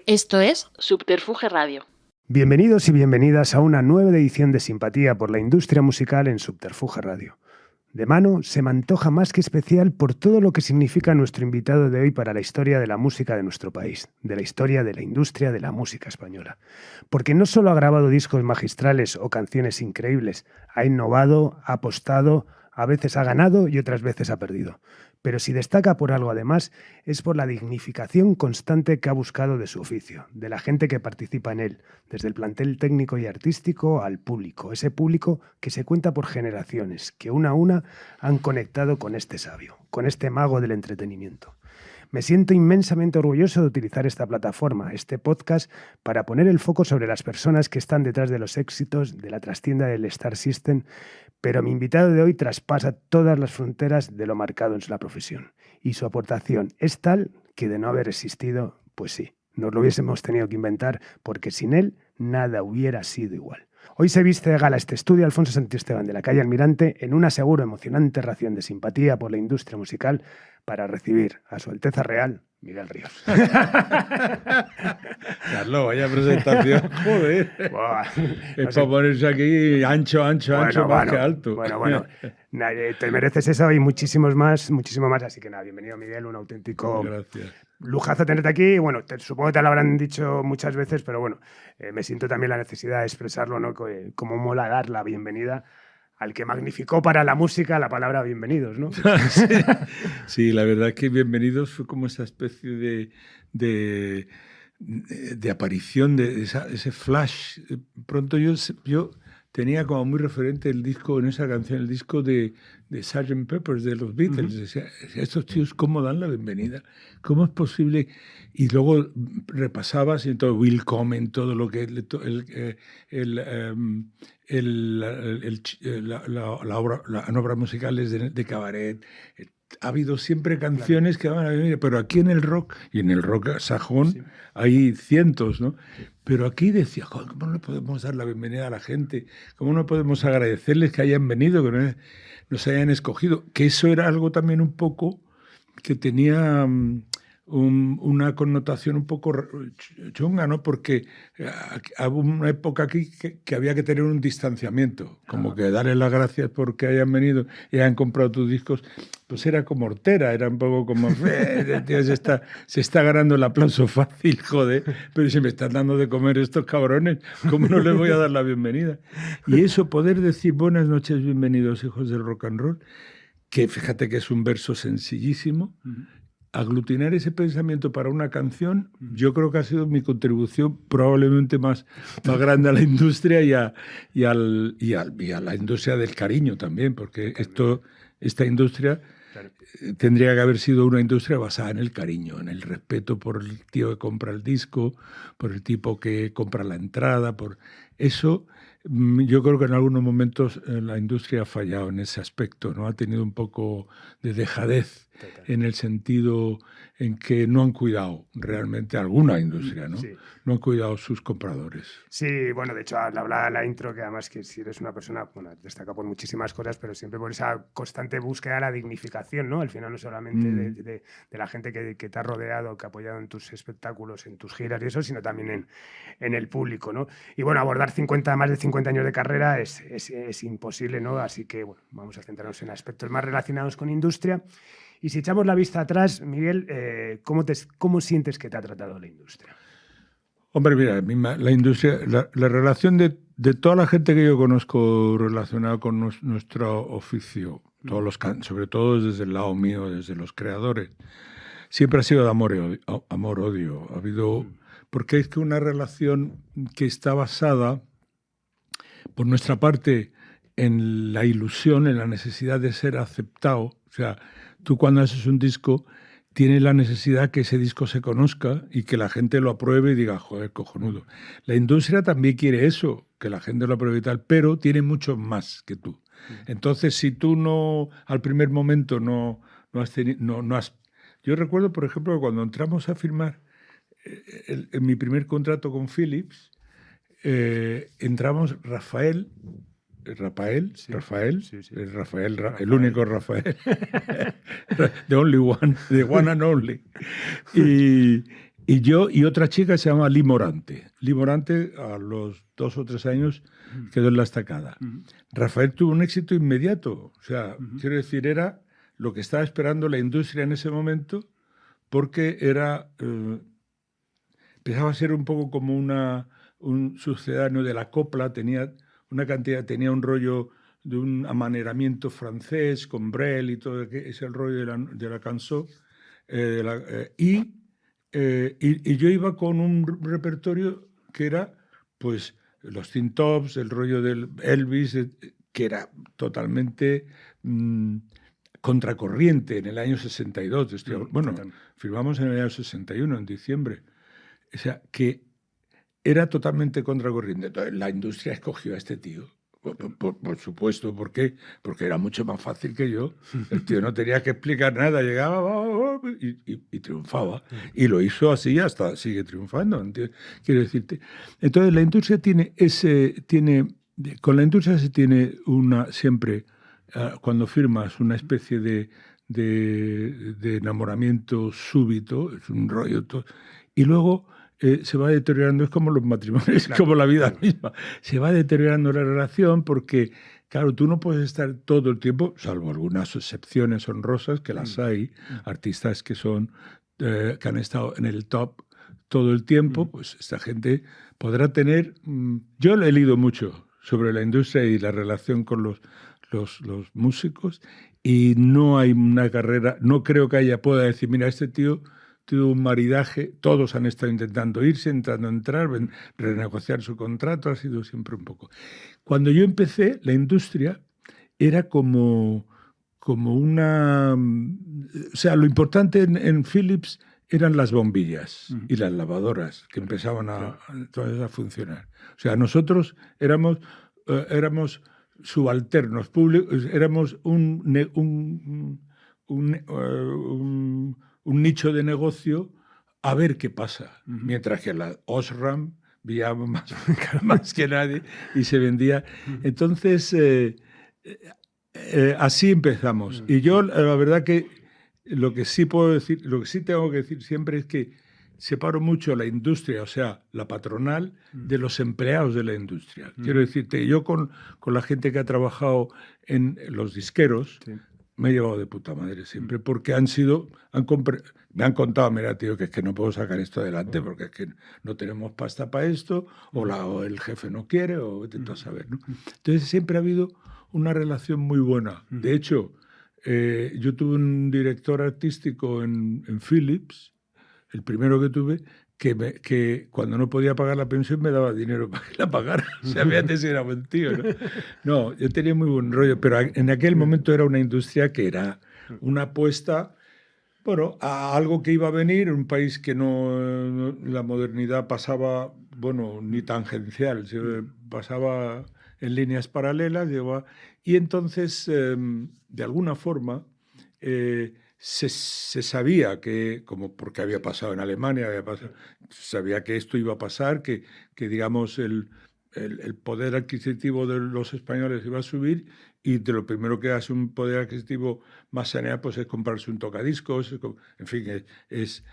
Esto es Subterfuge Radio. Bienvenidos y bienvenidas a una nueva edición de Simpatía por la Industria Musical en Subterfuge Radio. De mano se me antoja más que especial por todo lo que significa nuestro invitado de hoy para la historia de la música de nuestro país, de la historia de la industria de la música española. Porque no solo ha grabado discos magistrales o canciones increíbles, ha innovado, ha apostado, a veces ha ganado y otras veces ha perdido. Pero si destaca por algo además, es por la dignificación constante que ha buscado de su oficio, de la gente que participa en él, desde el plantel técnico y artístico al público, ese público que se cuenta por generaciones, que una a una han conectado con este sabio, con este mago del entretenimiento. Me siento inmensamente orgulloso de utilizar esta plataforma, este podcast, para poner el foco sobre las personas que están detrás de los éxitos de la trastienda del Star System, pero mi invitado de hoy traspasa todas las fronteras de lo marcado en la profesión. Y su aportación es tal que de no haber existido, pues sí, nos lo hubiésemos tenido que inventar, porque sin él nada hubiera sido igual. Hoy se viste de gala este estudio Alfonso Santisteban de la calle Almirante en una seguro emocionante ración de simpatía por la industria musical para recibir a Su Alteza Real Miguel Ríos. Carlos, vaya presentación, joder. Buah, Es no sé. para ponerse aquí ancho, más que alto. Bueno, te mereces eso y muchísimo más, así que nada, bienvenido Miguel, un auténtico Gracias. lujazo tenerte aquí. Bueno, supongo que te lo habrán dicho muchas veces, pero bueno, me siento también la necesidad de expresarlo, ¿no? Como mola dar la bienvenida al que magnificó para la música la palabra bienvenidos, ¿no? Sí, la verdad es que Bienvenidos fue como esa especie de aparición, de ese flash. Pronto yo tenía como muy referente el disco, en esa canción, el disco de Sgt. Pepper's de los Beatles. Decía, estos tíos, ¿cómo dan la bienvenida? ¿Cómo es posible? Y luego repasabas y todo Willkommen, todo lo que las obras musicales de Cabaret. Ha habido siempre canciones que van a venir, pero aquí en el rock, y en el rock sajón, sí, hay cientos, ¿no? Pero aquí decía, ¿cómo no podemos dar la bienvenida a la gente? ¿Cómo no podemos agradecerles que hayan venido, que nos hayan escogido? Que eso era algo también un poco que tenía una connotación un poco chunga, ¿no? Porque hubo una época aquí que había que tener un distanciamiento, como que darles las gracias porque hayan venido y hayan comprado tus discos, pues era como hortera, era un poco como, tío, se está ganando el aplauso fácil, joder, pero si me están dando de comer estos cabrones, ¿cómo no les voy a dar la bienvenida? Y eso, poder decir buenas noches, bienvenidos, hijos del rock and roll, que fíjate que es un verso sencillísimo. Aglutinar ese pensamiento para una canción, yo creo que ha sido mi contribución probablemente más grande a la industria y a la industria del cariño también, porque esta industria tendría que haber sido una industria basada en el cariño, en el respeto por el tío que compra el disco, por el tipo que compra la entrada, por eso. Yo creo que en algunos momentos la industria ha fallado en ese aspecto, ¿no? Ha tenido un poco de dejadez. Total. En el sentido en que no han cuidado realmente alguna industria, ¿no? Sí. No han cuidado sus compradores. Sí, bueno, de hecho, hablaba en la intro que además que si eres una persona, bueno, destaca por muchísimas cosas, pero siempre por esa constante búsqueda de la dignificación, ¿no? Al final no solamente de la gente que te ha rodeado, que ha apoyado en tus espectáculos, en tus giras y eso, sino también en el público, ¿no? Y bueno, abordar más de 50 años de carrera es imposible, ¿no? Así que, bueno, vamos a centrarnos en aspectos más relacionados con industria. Y si echamos la vista atrás, Miguel, ¿cómo sientes que te ha tratado la industria? Hombre, mira, la industria, la relación de toda la gente que yo conozco relacionada con nuestro oficio, sobre todo desde el lado mío, desde los creadores, siempre ha sido de amor-odio. Ha habido, porque es que una relación que está basada, por nuestra parte, en la ilusión, en la necesidad de ser aceptado. O sea, tú cuando haces un disco tienes la necesidad que ese disco se conozca y que la gente lo apruebe y diga, joder, cojonudo. La industria también quiere eso, que la gente lo apruebe y tal, pero tiene mucho más que tú. Entonces, si tú no, al primer momento no has... Yo recuerdo, por ejemplo, que cuando entramos a firmar en mi primer contrato con Philips, entramos Rafael, el único Rafael, the only one, the one and only. Y Y yo y otra chica se llama Lee Morante. Lee Morante, a los 2 o 3 años, quedó en la estacada. Rafael tuvo un éxito inmediato. O sea, quiero decir, era lo que estaba esperando la industria en ese momento, porque era... empezaba a ser un poco como un sucedáneo de la copla, tenía un rollo de un amaneramiento francés con Brel y todo ese rollo de la canción. Y yo iba con un repertorio que era, pues, los Tin Tops, el rollo del Elvis, que era totalmente contracorriente en el año 62. Bueno, firmamos en el año 61, en diciembre. O sea, que era totalmente contracorriente. Entonces, la industria escogió a este tío. Por supuesto, ¿por qué? Porque era mucho más fácil que yo. El tío no tenía que explicar nada, llegaba y triunfaba. Y lo hizo así, hasta sigue triunfando. Quiero decirte. Entonces, la industria con la industria se tiene siempre, cuando firmas, una especie de enamoramiento súbito, es un rollo todo, y luego se va deteriorando, es como los matrimonios, claro, como la vida misma. Se va deteriorando la relación porque, claro, tú no puedes estar todo el tiempo, salvo algunas excepciones honrosas, que las hay, artistas que han estado en el top todo el tiempo, pues esta gente podrá tener... Yo he leído mucho sobre la industria y la relación con los músicos, y no hay una carrera, no creo que pueda decir, mira, este tío tuvo un maridaje, todos han estado intentando irse, intentando entrar, renegociar su contrato, ha sido siempre un poco. Cuando yo empecé, la industria era como una... O sea, lo importante en Philips eran las bombillas y las lavadoras que empezaban todas a funcionar. O sea, nosotros éramos subalternos públicos, éramos un nicho de negocio a ver qué pasa. Mientras que la Osram veía más que nadie y se vendía. Entonces, así empezamos. Y yo, la verdad que lo que sí puedo decir, lo que sí tengo que decir siempre es que separo mucho la industria, o sea, la patronal, de los empleados de la industria. Quiero decirte, yo con la gente que ha trabajado en los disqueros, me he llevado de puta madre siempre, porque me han contado, mira, tío, que es que no puedo sacar esto adelante porque es que no tenemos pasta para esto, o el jefe no quiere, o vete tú a saber, ¿no? Entonces siempre ha habido una relación muy buena. De hecho, yo tuve un director artístico en Philips, el primero que tuve, que cuando no podía pagar la pensión me daba dinero para que la pagara. O sea, fíjate si era buen tío, ¿no? No, yo tenía muy buen rollo, pero en aquel momento era una industria que era una apuesta, bueno, a algo que iba a venir, un país que la modernidad pasaba, bueno, ni tangencial, pasaba en líneas paralelas, y entonces, de alguna forma, se sabía que, como porque había pasado en Alemania, sabía que esto iba a pasar, que digamos, el poder adquisitivo de los españoles iba a subir, y de lo primero que hace un poder adquisitivo más saneado, pues es comprarse un tocadiscos, en fin, es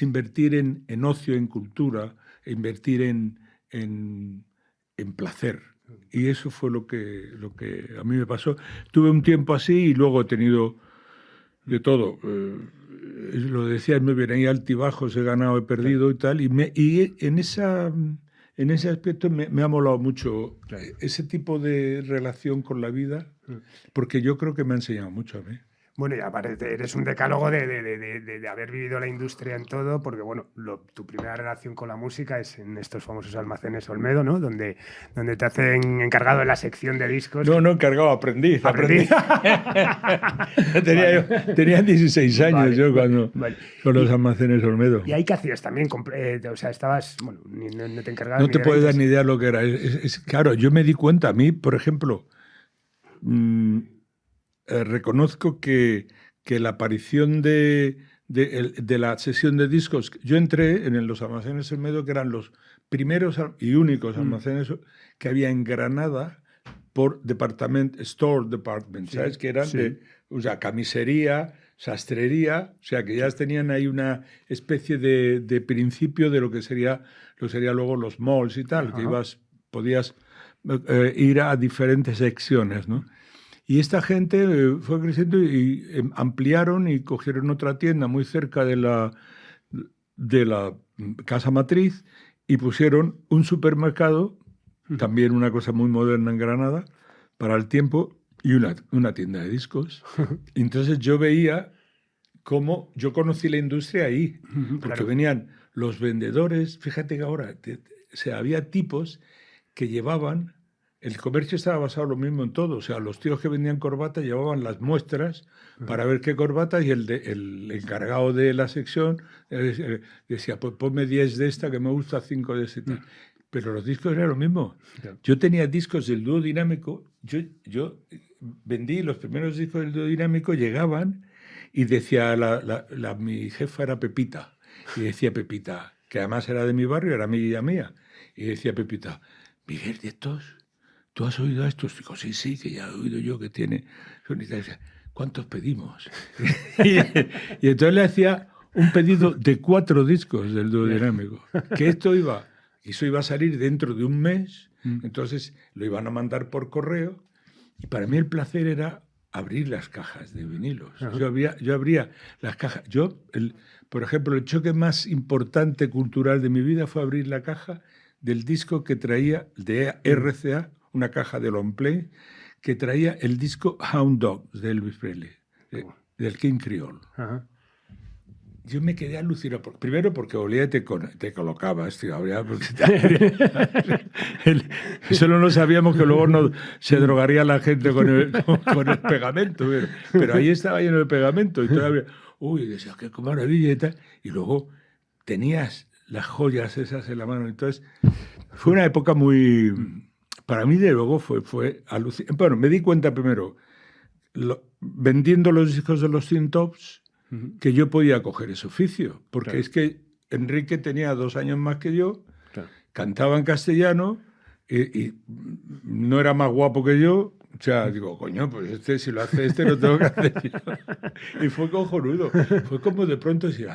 invertir en ocio, en cultura, invertir en placer. Y eso fue lo que a mí me pasó. Tuve un tiempo así y luego he tenido de todo. Lo decías muy bien, hay altibajos, he ganado, he perdido y tal. Y en ese aspecto me ha molado mucho ese tipo de relación con la vida, porque yo creo que me ha enseñado mucho a mí. Bueno, y aparte eres un decálogo de haber vivido la industria en todo, porque bueno, tu primera relación con la música es en estos famosos almacenes Olmedo, ¿no? Donde te hacen encargado de la sección de discos. No encargado, aprendiz. Tenía 16 años yo cuando con los almacenes Olmedo. ¿Y ahí qué hacías también? O sea, estabas, bueno, no te encargabas. No te puedes dar ni idea lo que era. Claro, yo me di cuenta, a mí, por ejemplo, reconozco que la aparición de la sesión de discos, yo entré en los almacenes Olmedo, que eran los primeros y únicos almacenes que había en Granada por store department, ¿sabes? Que eran o sea, camisería, sastrería, o sea que ya tenían ahí una especie de principio de lo que sería luego los malls y tal, que podías ir a diferentes secciones, ¿no? Y esta gente fue creciendo y ampliaron y cogieron otra tienda muy cerca de la casa matriz y pusieron un supermercado, también una cosa muy moderna en Granada, para el tiempo, y una tienda de discos. Entonces yo veía cómo yo conocí la industria ahí, porque venían los vendedores, fíjate que ahora había tipos que llevaban, el comercio estaba basado lo mismo en todo, o sea, los tíos que vendían corbatas llevaban las muestras para ver qué corbatas y el encargado de la sección decía, pues ponme 10 de esta que me gusta, 5 de esta. Pero los discos eran lo mismo. Yo tenía discos del dúo dinámico, yo vendí los primeros discos del dúo dinámico, llegaban y decía, mi jefa era Pepita, y decía Pepita, que además era de mi barrio, era amiga mía, y decía Pepita, Miguel, ¿de estos? ¿Tú has oído a estos? Digo, sí, que ya he oído yo que tiene... ¿Cuántos pedimos? y entonces le hacía un pedido de 4 discos del dúo dinámico, que eso iba a salir dentro de un mes, entonces lo iban a mandar por correo, y para mí el placer era abrir las cajas de vinilos. Yo abría las cajas. Por ejemplo, el choque más importante cultural de mi vida fue abrir la caja del disco que traía de RCA, una caja de long play, que traía el disco Hound Dog de Elvis Presley, del King Creole. Yo me quedé alucinado. Primero porque olía y te colocabas, tío. Eso no lo sabíamos, que luego se drogaría la gente con el pegamento. Pero ahí estaba lleno de pegamento. Y todavía, decías, qué maravilla y tal. Y luego tenías las joyas esas en la mano. Entonces, fue una época muy... Para mí, de luego, fue alucinante. Bueno, me di cuenta primero, vendiendo los discos de los Tin Tops, que yo podía coger ese oficio. Porque es que Enrique tenía 2 años más que yo, cantaba en castellano y no era más guapo que yo. O sea, digo, coño, pues si lo hace lo tengo que hacer yo. Y fue cojonudo. Fue como de pronto decir,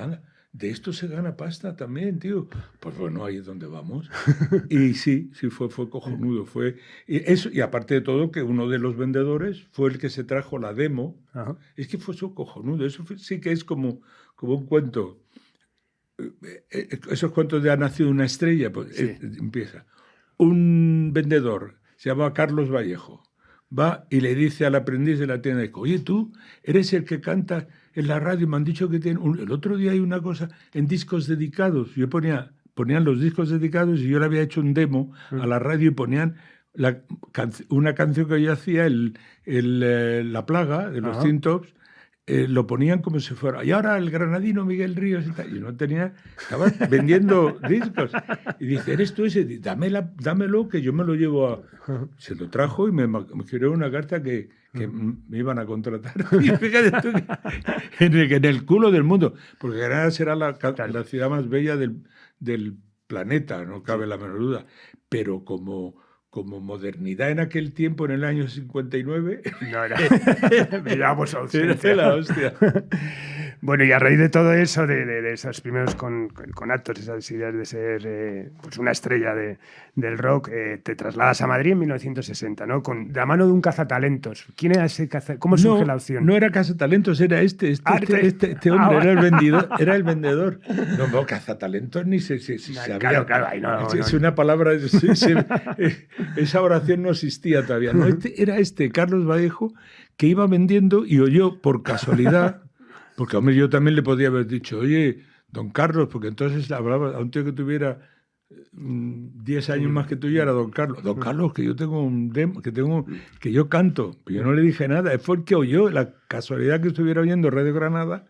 de esto se gana pasta también, tío. Pues bueno, ahí es donde vamos. Y sí, fue cojonudo. Y aparte de todo, que uno de los vendedores fue el que se trajo la demo. Es que fue eso cojonudo. Eso sí que es como un cuento. Esos cuentos de ha nacido una estrella, pues empieza. Un vendedor, se llama Carlos Vallejo, va y le dice al aprendiz de la tienda, oye, tú eres el que canta en la radio, me han dicho que tiene... El otro día hay una cosa en discos dedicados. Yo ponían los discos dedicados y yo le había hecho un demo a la radio y ponían una canción que yo hacía, La Plaga, de los Tin Tops, lo ponían como si fuera... Y ahora el granadino Miguel Ríos y tal. Y no tenía... Estaba vendiendo discos. Y dice, ¿eres tú ese? Dámelo, que yo me lo llevo a... Se lo trajo y me escribió una carta que me iban a contratar. Y fíjate tú, en el culo del mundo. Porque Granada será la ciudad más bella del planeta, no cabe la menor duda. Pero como modernidad en aquel tiempo, en el año 59... No era... Miramos ausencia. Era la hostia. Bueno, y a raíz de todo eso, de esos primeros conatos, esas ideas de ser pues una estrella del rock, te trasladas a Madrid en 1960, ¿no? De la mano de un cazatalentos. ¿Quién era ese cazatalentos? ¿Cómo surge la opción? No era cazatalentos, era este hombre, era el vendedor. No, cazatalentos ni se sabía. Claro, ahí no. Es una palabra... esa oración no existía todavía. No, era Carlos Vallejo, que iba vendiendo y oyó por casualidad, porque hombre, yo también le podía haber dicho, oye, don Carlos, porque entonces hablaba a un tío que tuviera 10 años más que tú, ya era don Carlos. Don Carlos, que yo tengo un demo, que yo canto. Pero yo no le dije nada. Fue el que oyó, la casualidad que estuviera oyendo Radio Granada,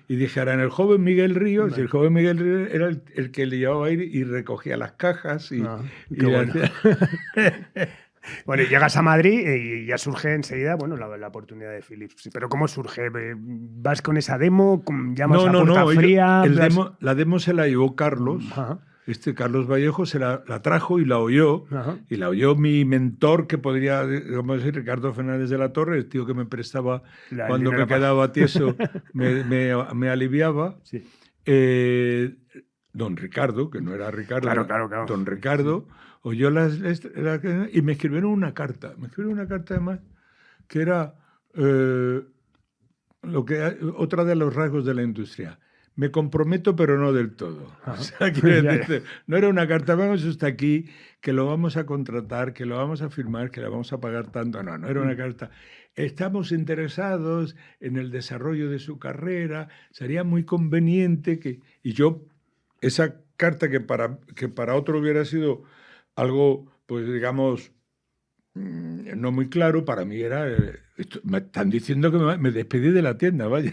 y dijera, en el joven Miguel Ríos, y el joven Miguel Ríos era el que le llevaba a ir y recogía las cajas. Y bueno. Bueno, y llegas a Madrid y ya surge enseguida, bueno, la oportunidad de Philips. Pero ¿cómo surge? ¿Vas con esa demo? ¿Llamas a Puerta Fría? La demo se la llevó Carlos. Carlos Vallejo se la trajo y la oyó. Ajá. Y la oyó mi mentor, que podría, vamos a decir, Ricardo Fernández de la Torre, el tío que me prestaba cuando me quedaba tieso, me aliviaba. Sí. Don Ricardo, que no era Ricardo, Claro. don Ricardo, oyó y me escribieron una carta. Me escribieron una carta además que era otra de los rasgos de la industria. Me comprometo, pero no del todo. O sea, no era una carta, vamos, está aquí, que lo vamos a contratar, que lo vamos a firmar, que le vamos a pagar tanto. No era una carta. Estamos interesados en el desarrollo de su carrera, sería muy conveniente que... Y yo, esa carta que para otro hubiera sido algo, pues digamos, no muy claro, para mí era... me están diciendo que me despedí de la tienda, vaya.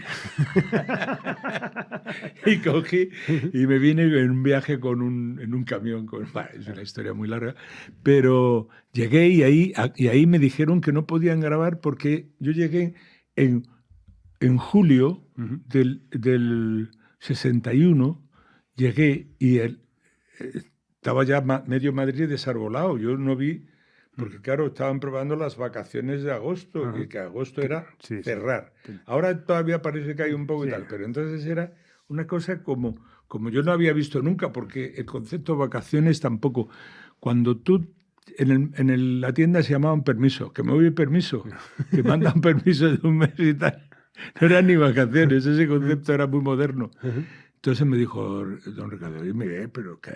Y cogí y me vine en un viaje en un camión. Es una historia muy larga. Pero llegué y ahí me dijeron que no podían grabar porque yo llegué en julio del 61, llegué y estaba ya medio Madrid desarbolado. Yo no vi... Porque, claro, estaban probando las vacaciones de agosto, y que agosto era cerrar. Sí. Ahora todavía parece que hay un poco y tal, pero entonces era una cosa como yo no había visto nunca, porque el concepto de vacaciones tampoco. Cuando tú, en la tienda se llamaban permiso, que me voy permiso, que mandan permiso de un mes y tal. No eran ni vacaciones, ese concepto era muy moderno. Entonces me dijo don Ricardo, Miguel, pero ¿qué?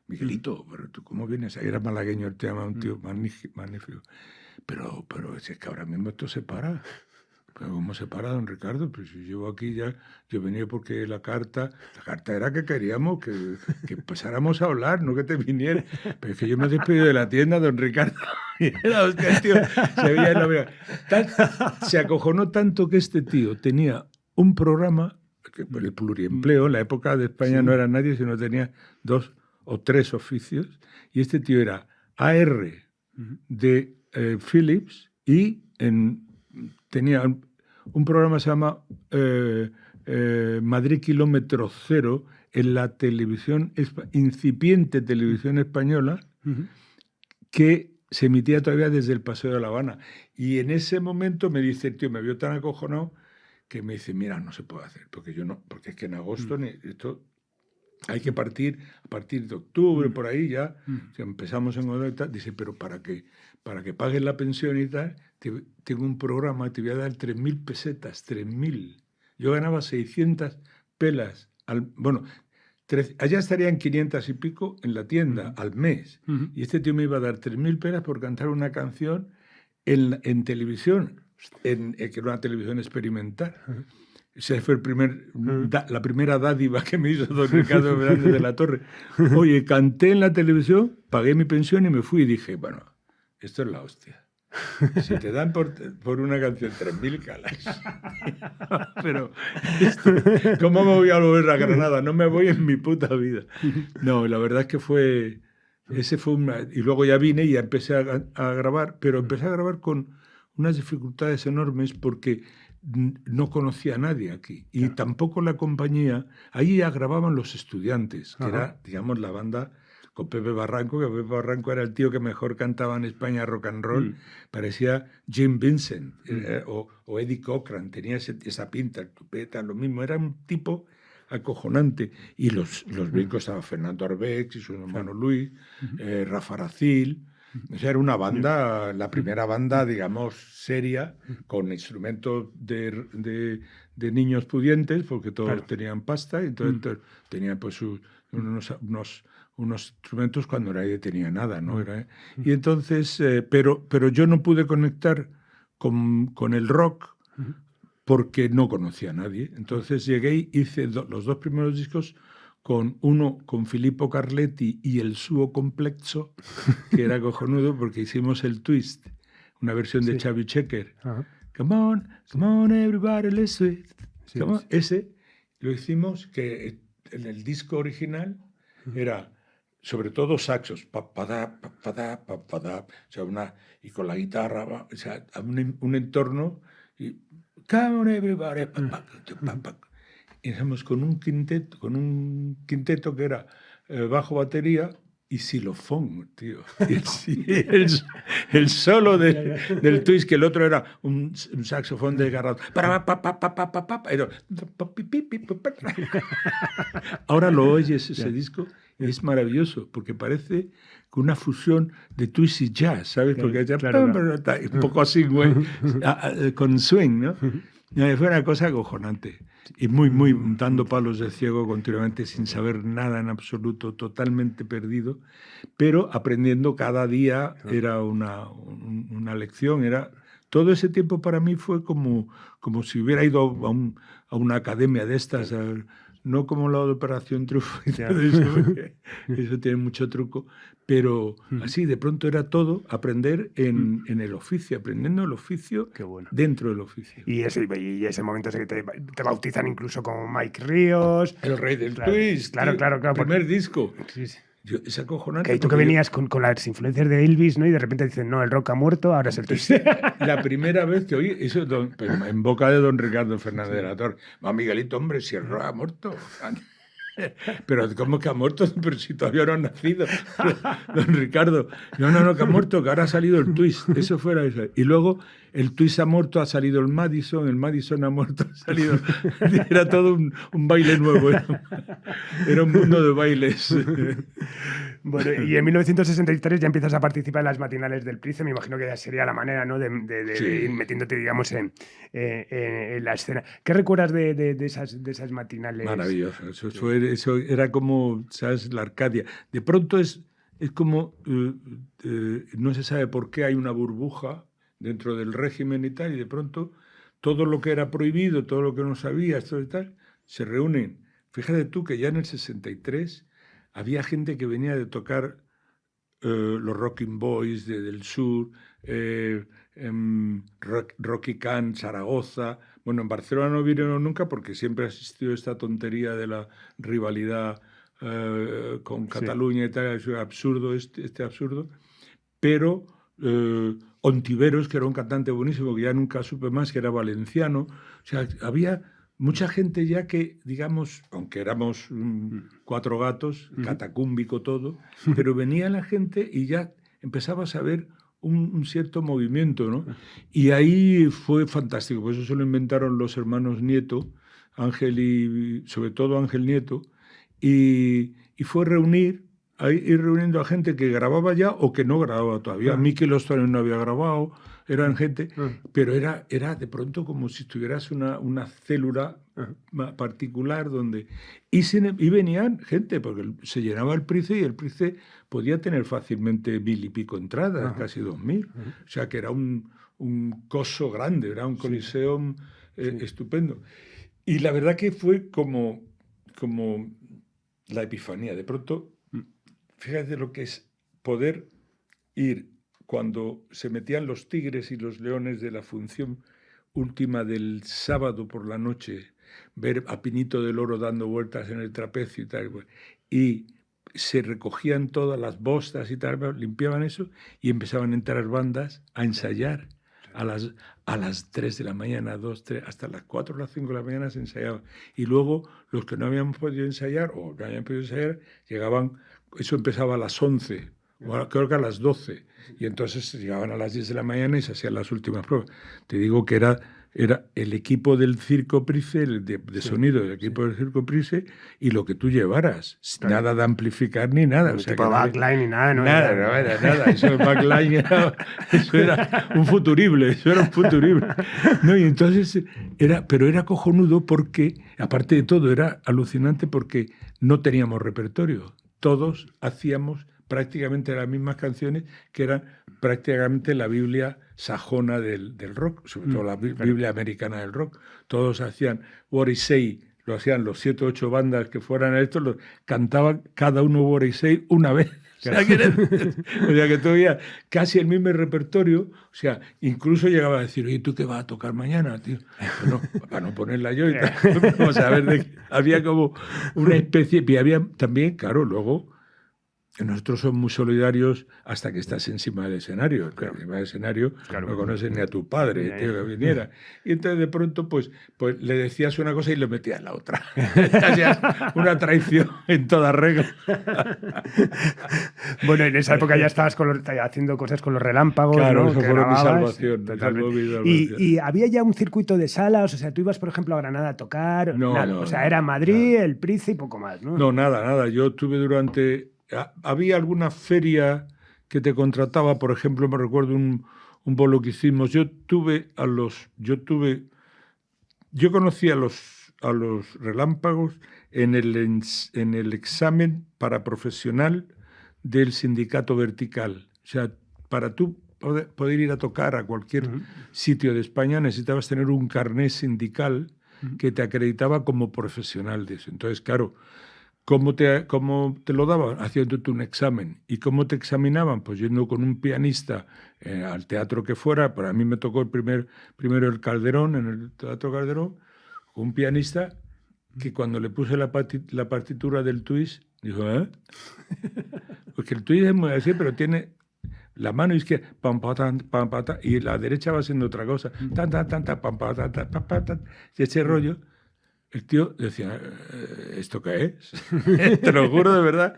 Miguelito, pero tú cómo vienes, ahí era malagueño, él te llama un tío magnífico. Pero es que ahora mismo esto se para. ¿Pero cómo se para, don Ricardo? Pues si llevo aquí ya, yo venía porque la carta era que queríamos que empezáramos a hablar, no que te vinieras. Pero es que yo me he despedido de la tienda, don Ricardo. Y era, hostia, el tío se veía en la vega. Se acojonó tanto que este tío tenía un programa, el pluriempleo, en la época de España no era nadie, sino tenía 2 o 3 oficios, y este tío era AR de Philips y tenía un programa que se llama Madrid Kilómetro Cero en la televisión, incipiente televisión española, que se emitía todavía desde el Paseo de La Habana. Y en ese momento me dice el tío, me vio tan acojonado, que me dice, mira, no se puede hacer, porque es que en agosto esto... Hay que partir a partir de octubre, por ahí ya, si empezamos en agosto y tal. Dice, pero para que pagues la pensión y tal, tengo un programa, te voy a dar 3.000 pesetas, 3.000. Yo ganaba 600 pelas, allá estarían 500 y pico en la tienda al mes. Y este tío me iba a dar 3.000 pelas por cantar una canción en televisión, que era una televisión experimental. Esa fue la primera dádiva que me hizo don Ricardo Fernández de la Torre. Oye, canté en la televisión, pagué mi pensión y me fui y dije, bueno, esto es la hostia. Si te dan por una canción 3.000 calas. Pero, ¿cómo me voy a volver a Granada? No me voy en mi puta vida. No, la verdad es que y luego ya vine y ya empecé a grabar, pero empecé a grabar con unas dificultades enormes porque no conocía a nadie aquí. Y tampoco la compañía. Ahí ya grababan Los Estudiantes, que era, digamos, la banda con Pepe Barranco, que Pepe Barranco era el tío que mejor cantaba en España rock and roll. Parecía Jim Vincent o Eddie Cochran. Tenía esa pinta, el tupeta, lo mismo. Era un tipo acojonante. Y los brincos estaban Fernando Arbex y su hermano Luis, Rafa Aracil. O sea, era una banda, la primera banda, digamos, seria, con instrumentos de niños pudientes, porque todos tenían pasta, y entonces tenían pues unos instrumentos cuando nadie tenía nada, ¿no? Y entonces, pero yo no pude conectar con el rock porque no conocía a nadie. Entonces llegué y hice los 2 primeros discos con Filippo Carletti y el Suo Complexo, que era cojonudo porque hicimos el Twist, una versión de Chubby Checker. Come on, everybody, let's do it. Ese lo hicimos, que en el disco original era sobre todo saxos, o sea, y con la guitarra, o sea, un entorno, y come on, everybody, y hacemos con un quinteto que era bajo batería y xilofón, tío. El solo del twist, que el otro era un saxofón desgarrado. Ahora lo oyes ese disco y es maravilloso, porque parece una fusión de twist y jazz, ¿sabes? Porque un poco así, güey, con swing, ¿no? Fue una cosa acojonante. Y muy, dando palos de ciego continuamente, sin saber nada en absoluto, totalmente perdido, pero aprendiendo cada día. Era una lección. Todo ese tiempo para mí fue como si hubiera ido a una academia de estas, no como la de Operación Triunfo, eso tiene mucho truco, pero así de pronto era todo aprender en el oficio, aprendiendo el oficio. Qué bueno. Dentro del oficio. Y ese momento ese que te bautizan incluso como Mike Ríos. El rey del twist. Claro. Primer disco. Sí. Es acojonante. Y tú que venías con las influencias de Elvis, ¿no? Y de repente dicen, no, el rock ha muerto, ahora es el twist. La primera vez que oí eso en boca de don Ricardo Fernández de la Torre. Miguelito, hombre, si el rock ha muerto. Pero ¿cómo que ha muerto? Pero si todavía no ha nacido. Don Ricardo, no, que ha muerto, que ahora ha salido el twist. Eso fuera eso. Y luego el twist ha muerto, ha salido el Madison ha muerto, ha salido. Era todo un baile nuevo. Era un mundo de bailes. Bueno, y en 1963 ya empiezas a participar en las matinales del Price. Me imagino que ya sería la manera, ¿no? de ir metiéndote, digamos, en la escena. ¿Qué recuerdas de esas matinales? Maravilloso. Eso era como, ¿sabes? La Arcadia. De pronto es como, no se sabe por qué hay una burbuja dentro del régimen y tal, y de pronto todo lo que era prohibido, todo lo que no sabías, todo y tal, se reúnen. Fíjate tú que ya en el 63 había gente que venía de tocar los Rocking Boys del sur, Rocky Can, Zaragoza. Bueno, en Barcelona no vinieron nunca porque siempre ha existido esta tontería de la rivalidad con Cataluña y tal, es absurdo, este absurdo. Pero Ontiveros, que era un cantante buenísimo, que ya nunca supe más, que era valenciano. O sea, había mucha gente ya que, digamos, aunque éramos 4 gatos, catacúmbico todo, pero venía la gente y ya empezabas a ver un cierto movimiento, ¿no? Y ahí fue fantástico, por eso se lo inventaron los hermanos Nieto, Ángel y sobre todo Ángel Nieto, y fue ir reuniendo a gente que grababa ya o que no grababa todavía. Mikel Ostonen no había grabado, eran gente, pero era de pronto como si tuvieras una célula particular donde... Y venían gente, porque se llenaba el Price y el Price podía tener fácilmente 1000 y pico entradas, casi 2000. O sea que era un coso grande, era un coliseo estupendo. Y la verdad que fue como la epifanía. De pronto, fíjate lo que es poder ir cuando se metían los tigres y los leones de la función última del sábado por la noche, ver a Pinito del Oro dando vueltas en el trapecio y tal, y se recogían todas las bostas y tal, limpiaban eso y empezaban a entrar bandas a ensayar. A las 3 de la mañana, 2, 3, hasta las 4 o las 5 de la mañana se ensayaba. Y luego los que no habían podido ensayar o que habían podido ensayar, llegaban, eso empezaba a las 11, o creo que a las 12. Y entonces llegaban a las 10 de la mañana y se hacían las últimas pruebas. Te digo que era el equipo del Circo Price, de sonido del equipo del Circo Price, y lo que tú llevaras. Nada de amplificar ni nada. No, o sea, tipo backline ni nada. No era nada. Eso de backline eso era un futurible. No, y entonces pero era cojonudo porque, aparte de todo, era alucinante porque no teníamos repertorio. Todos hacíamos prácticamente las mismas canciones que eran prácticamente la Biblia sajona del rock, sobre todo la Biblia americana del rock. Todos hacían What I Say, lo hacían los 7 o 8 bandas que fueran a esto, cantaban cada uno What I Say una vez. O sea, que todavía casi el mismo repertorio, o sea, incluso llegaba a decir, oye, ¿tú qué vas a tocar mañana, tío? Bueno, para no ponerla yo y tal. Vamos a ver, había como una especie, y había también, claro, luego nosotros somos muy solidarios hasta que estás encima del escenario. Claro. Encima del escenario no conoces ni a tu padre, tío, que viniera. Y entonces de pronto pues le decías una cosa y le metías la otra. Una traición en toda regla. Bueno, en esa época ya estabas haciendo cosas con los Relámpagos, claro, ¿no? Eso fue mi salvación. ¿Y había ya un circuito de salas? O sea, tú ibas, por ejemplo, a Granada a tocar. No, nada. O sea, era Madrid, el Price y poco más, ¿no? No, nada. Yo tuve había alguna feria que te contrataba, por ejemplo, me recuerdo un bolo que hicimos. Yo conocí a los Relámpagos en el examen para profesional del sindicato vertical. O sea, para tú poder ir a tocar a cualquier sitio de España necesitabas tener un carné sindical que te acreditaba como profesional de eso. Entonces, claro, ¿cómo te lo daban? Haciéndote un examen. ¿Y cómo te examinaban? Pues yendo con un pianista al teatro que fuera. Para mí me tocó primero el Calderón, en el Teatro Calderón, con un pianista que cuando le puse la partitura del twist, dijo, ¿eh? Porque el twist es muy así, pero tiene la mano izquierda, pam, pam, pam, pam, y la derecha va siendo otra cosa. Tan, tan, tan, tan, pam, pam, tan, tan, pam, pam, tan. Y ese rollo... El tío decía, ¿esto qué es? Te lo juro de verdad.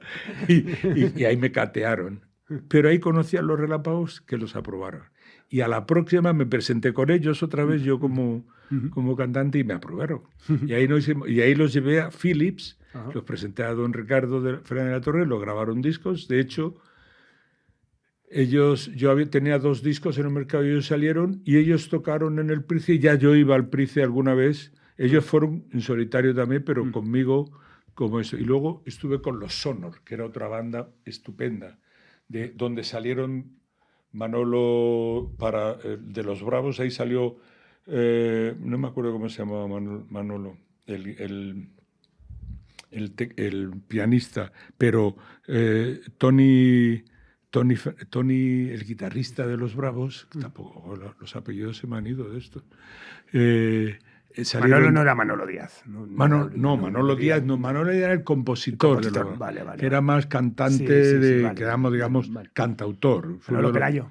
Y ahí me catearon. Pero ahí conocí a los Relámpagos que los aprobaron. Y a la próxima me presenté con ellos otra vez, yo como cantante, y me aprobaron. Y ahí los llevé a Philips, los presenté a don Ricardo Fernández de la Torre, los grabaron discos. De hecho, tenía 2 discos en el mercado y ellos salieron, y ellos tocaron en el Price, y ya yo iba al Price alguna vez. Ellos fueron en solitario también, pero conmigo como eso. Y luego estuve con los Sonor, que era otra banda estupenda, donde salieron Manolo de los Bravos. Ahí salió, no me acuerdo cómo se llamaba Manolo, el pianista, pero Tony, el guitarrista de los Bravos, tampoco los apellidos se me han ido de esto. Manolo no era Manolo Díaz. Manolo Díaz era el compositor. Vale. Que era más cantante, que éramos, digamos, cantautor. Manolo Pelayo.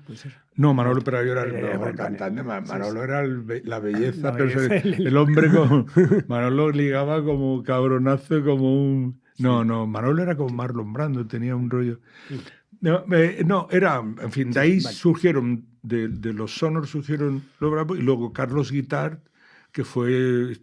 No, Manolo Pelayo era el cantante. Manolo era la belleza. El hombre Manolo ligaba como cabronazo, como un... No, Manolo era como Marlon Brando, tenía un rollo... en fin, de ahí surgieron, de los Sonor surgieron los Bravos, y luego Carlos Guitart, que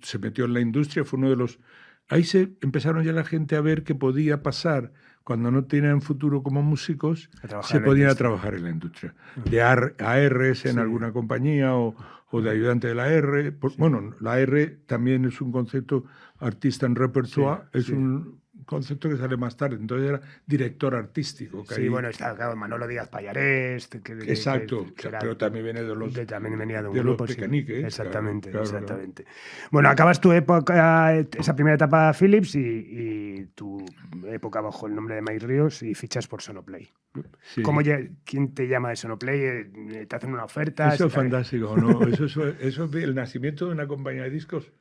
se metió en la industria, fue uno de los... Ahí empezaron ya la gente a ver que podía pasar, cuando no tenían futuro como músicos, se podían a trabajar en la industria. De ARs en alguna compañía o de ayudante de la R. Bueno, la R también es un concepto artista en repertoire, es un concepto que sale más tarde, entonces era director artístico. Bueno, está claro, Manolo Díaz Payarés. Exacto, pero también viene de los... También venía de un grupo, los Pecanique. Exactamente. Claro. Bueno, acabas tu época, esa primera etapa Philips y tu época bajo el nombre de Mike Ríos y fichas por Sonoplay. Sí. ¿Quién te llama de Sonoplay? ¿Te hacen una oferta? Eso es fantástico, ¿no? Eso es el nacimiento de una compañía de discos.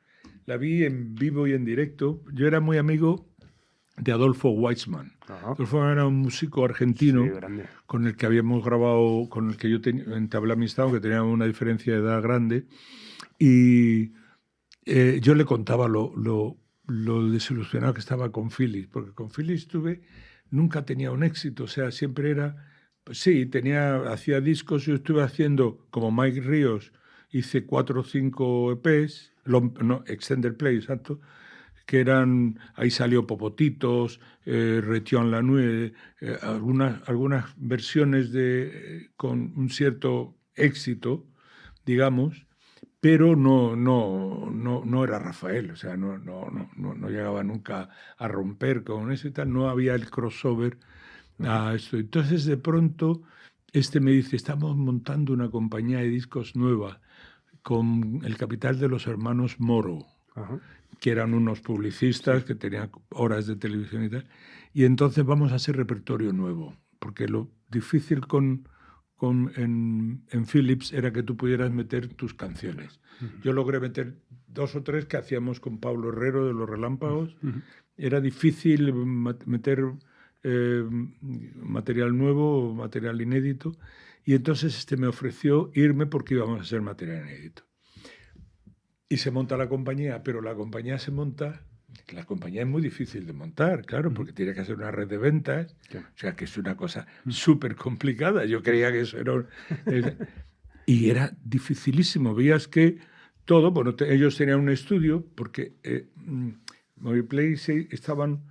La vi en vivo y en directo. Yo era muy amigo de Adolfo Weitzman. Adolfo era un músico argentino con el que habíamos grabado, con el que yo entablé amistad, aunque teníamos una diferencia de edad grande, y yo le contaba lo desilusionado que estaba con Philips, porque con Philips nunca tenía un éxito, o sea, siempre era, pues sí, hacía discos. Yo estuve haciendo, como Mike Ríos, hice 4 o 5 EPs, Extended Play, exacto, que eran, ahí salió Popotitos, Retion la Nuit, algunas versiones con un cierto éxito, digamos, pero no era Rafael, o sea, no llegaba nunca a romper con eso y tal, no había el crossover a esto. Entonces, de pronto, me dice, estamos montando una compañía de discos nueva con el capital de los hermanos Moro, que eran unos publicistas que tenían horas de televisión y tal, y entonces vamos a hacer repertorio nuevo, porque lo difícil en Philips era que tú pudieras meter tus canciones. Yo logré meter 2 o 3 que hacíamos con Pablo Herrero de los Relámpagos. Era difícil meter material nuevo, material inédito, y entonces me ofreció irme porque íbamos a hacer material inédito. Y se monta la compañía, pero la compañía se monta... La compañía es muy difícil de montar, claro, porque tiene que hacer una red de ventas, o sea, que es una cosa súper complicada. Yo creía que eso era... y era dificilísimo. Veías que todo... Bueno, ellos tenían un estudio, porque Moviplay estaban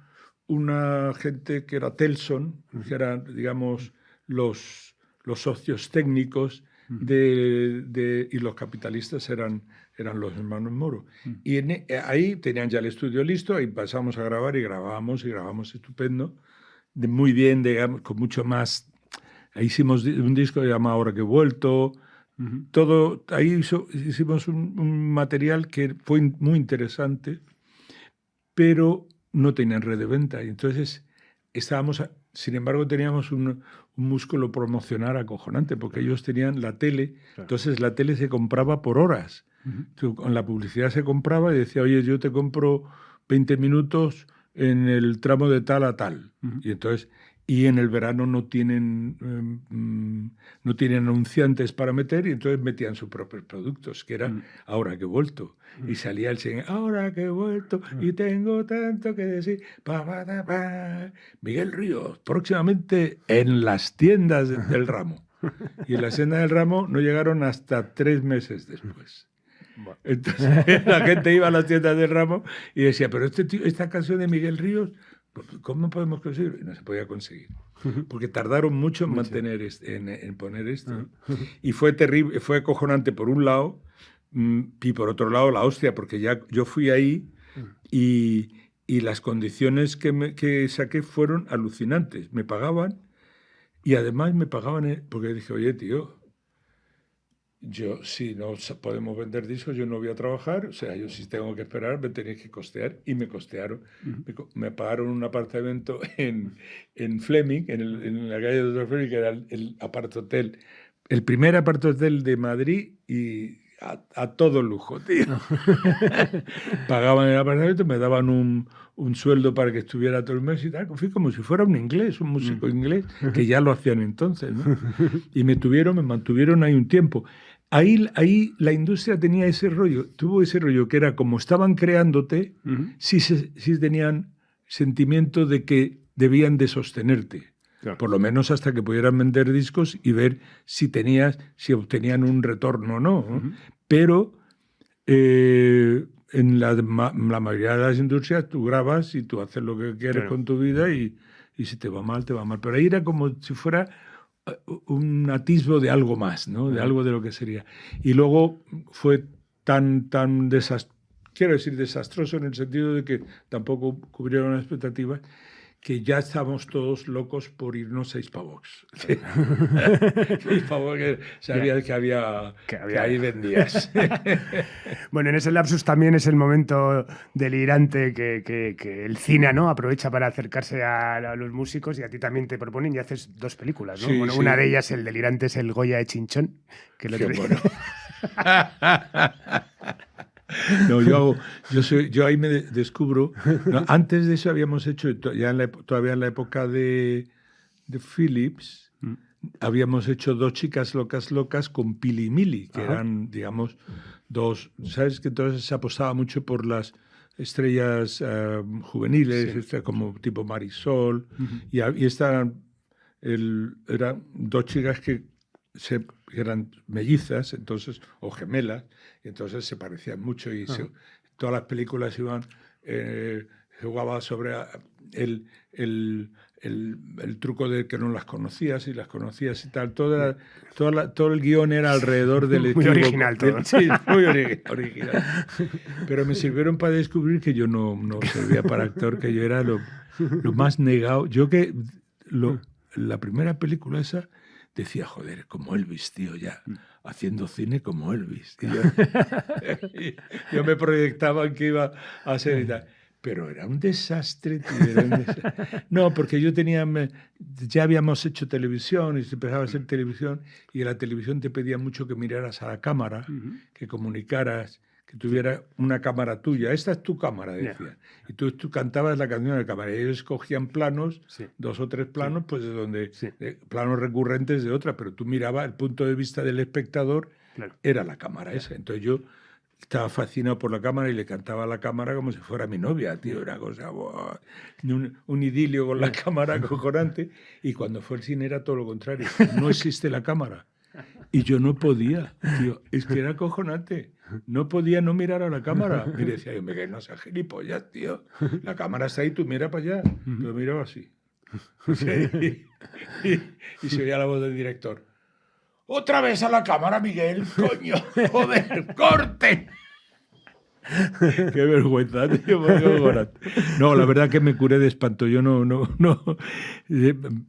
una gente que era Telson, que eran, digamos, los socios técnicos y los capitalistas eran los hermanos Moro. Y ahí tenían ya el estudio listo, ahí pasamos a grabar y grabamos estupendo, muy bien, digamos, con mucho más. Ahí hicimos un disco llamado Ahora que he vuelto, todo, ahí hicimos un material que fue muy interesante, pero no tenían red de venta. Y entonces sin embargo, teníamos un músculo promocional acojonante, porque ellos tenían la tele, entonces la tele se compraba por horas. Con la publicidad se compraba y decía, oye, yo te compro 20 minutos en el tramo de tal a tal. Y en el verano no tienen anunciantes para meter, y entonces metían sus propios productos, que era Ahora que he vuelto. Y salía el señor, ahora que he vuelto y tengo tanto que decir. Miguel Ríos, próximamente en las tiendas del ramo. Y en las tiendas del ramo no llegaron hasta 3 meses después. Entonces la gente iba a las tiendas del ramo y decía, pero esta canción de Miguel Ríos, ¿cómo podemos conseguir? Y no se podía conseguir, porque tardaron mucho en mantener en poner esto. Y fue terrible, fue acojonante por un lado, y por otro lado la hostia, porque ya yo fui ahí y las condiciones que saqué fueron alucinantes. Me pagaban, y además me pagaban porque dije, oye, tío, si no podemos vender discos, yo no voy a trabajar. O sea, yo si tengo que esperar, me tenéis que costear. Y me costearon. Me pagaron un apartamento en Fleming, en la calle de Dr. Fleming, que era el apart-hotel. El primer apart-hotel de Madrid, y a todo lujo, tío. Pagaban el apartamento, me daban un sueldo para que estuviera todo el mes y tal. Fui como si fuera un músico inglés, que ya lo hacían entonces, ¿no? Y me mantuvieron ahí un tiempo. Ahí la industria tenía tuvo ese rollo que era como estaban creándote, sí tenían sentimiento de que debían de sostenerte. Claro. Por lo menos hasta que pudieran vender discos y ver si obtenían un retorno o no. Pero en la mayoría de las industrias tú grabas y tú haces lo que quieres con tu vida, y si te va mal, te va mal. Pero ahí era como si fuera un atisbo de algo más, ¿no? De algo de lo que sería. Y luego fue tan desastroso en el sentido de que tampoco cubrieron las expectativas, que ya estábamos todos locos por irnos a Hispavox. Hispavox, que sabías que ahí vendías. Bueno, en ese lapsus también es el momento delirante que el cine, ¿no?, aprovecha para acercarse a los músicos, y a ti también te proponen y haces 2 películas, ¿no? Sí, bueno, una de ellas, el delirante, es el Goya de Chinchón. Que Qué bueno. No, yo ahí me descubro. No, antes de eso habíamos hecho, todavía en la época de Philips, habíamos hecho 2 chicas locas con Pili y Mili, que eran, digamos, 2. ¿Sabes que entonces se apostaba mucho por las estrellas juveniles, como tipo Marisol? Y eran 2 chicas que eran mellizas, entonces, o gemelas, y entonces se parecían mucho, y todas las películas jugaba sobre el truco de que no las conocías y las conocías y tal. Todo el guión era alrededor del muy original todo. Sí, muy original. Pero me sirvieron para descubrir que yo no servía para actor, que yo era lo más negado. La primera película esa, decía, joder, como Elvis, tío, ya, haciendo cine como Elvis. Yo me proyectaba en que iba a ser y tal. Pero era un desastre, tío. No, porque ya habíamos hecho televisión, y se empezaba a hacer televisión, y en la televisión te pedía mucho que miraras a la cámara, que comunicaras, que tuviera una cámara tuya. Esta es tu cámara, decía. Y tú cantabas la canción de cámara. Y ellos escogían planos, 2 o 3 planos, pues de donde planos recurrentes de otra, pero tú mirabas el punto de vista del espectador, era la cámara esa. Entonces yo estaba fascinado por la cámara y le cantaba a la cámara como si fuera mi novia, tío. Una cosa, un idilio con la cámara acojonante. Y cuando fue el cine era todo lo contrario. No existe la cámara. Y yo no podía, tío. Es que era acojonante. No podía no mirar a la cámara. Y decía yo, Miguel, no seas gilipollas, tío. La cámara está ahí, tú mira para allá. Yo miraba así. Y se oía la voz del director. ¡Otra vez a la cámara, Miguel! ¡Coño! ¡Joder! ¡Corte! ¡Qué vergüenza, tío! No, la verdad que me curé de espanto. Yo no.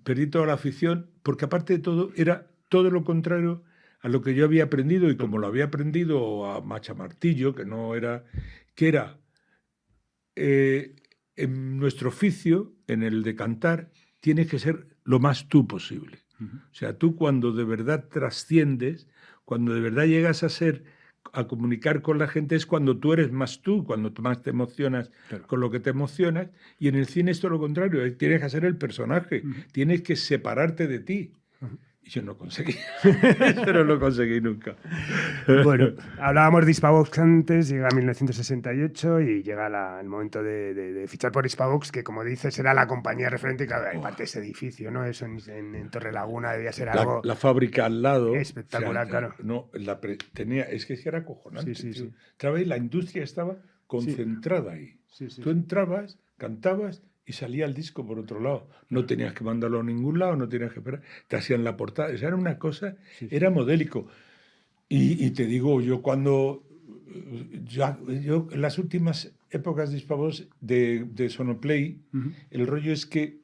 Perdí toda la afición, porque aparte de todo, era todo lo contrario a lo que yo había aprendido, y como lo había aprendido a machamartillo, que era en nuestro oficio, en el de cantar, tienes que ser lo más tú posible. O sea, tú cuando de verdad trasciendes, cuando de verdad llegas a comunicar con la gente, es cuando tú eres más tú, cuando tú más te emocionas con lo que te emocionas, y en el cine es todo lo contrario, tienes que ser el personaje, tienes que separarte de ti. Y yo no conseguí, pero no lo conseguí nunca. Bueno, hablábamos de Hispavox antes, llega 1968 y llega el momento de fichar por Hispavox, que como dices era la compañía referente, y claro, hay parte de ese edificio, ¿no? Eso en Torrelaguna debía ser algo... La fábrica al lado... Espectacular, claro. No, es que era acojonante. Sí. La industria estaba concentrada ahí. Tú entrabas, cantabas y salía el disco por otro lado. No tenías que mandarlo a ningún lado, no tenías que esperar. Te hacían la portada. O sea, era una cosa, era modélico. Y te digo, yo cuando... Yo en las últimas épocas de Hispavox, de Sonoplay, el rollo es que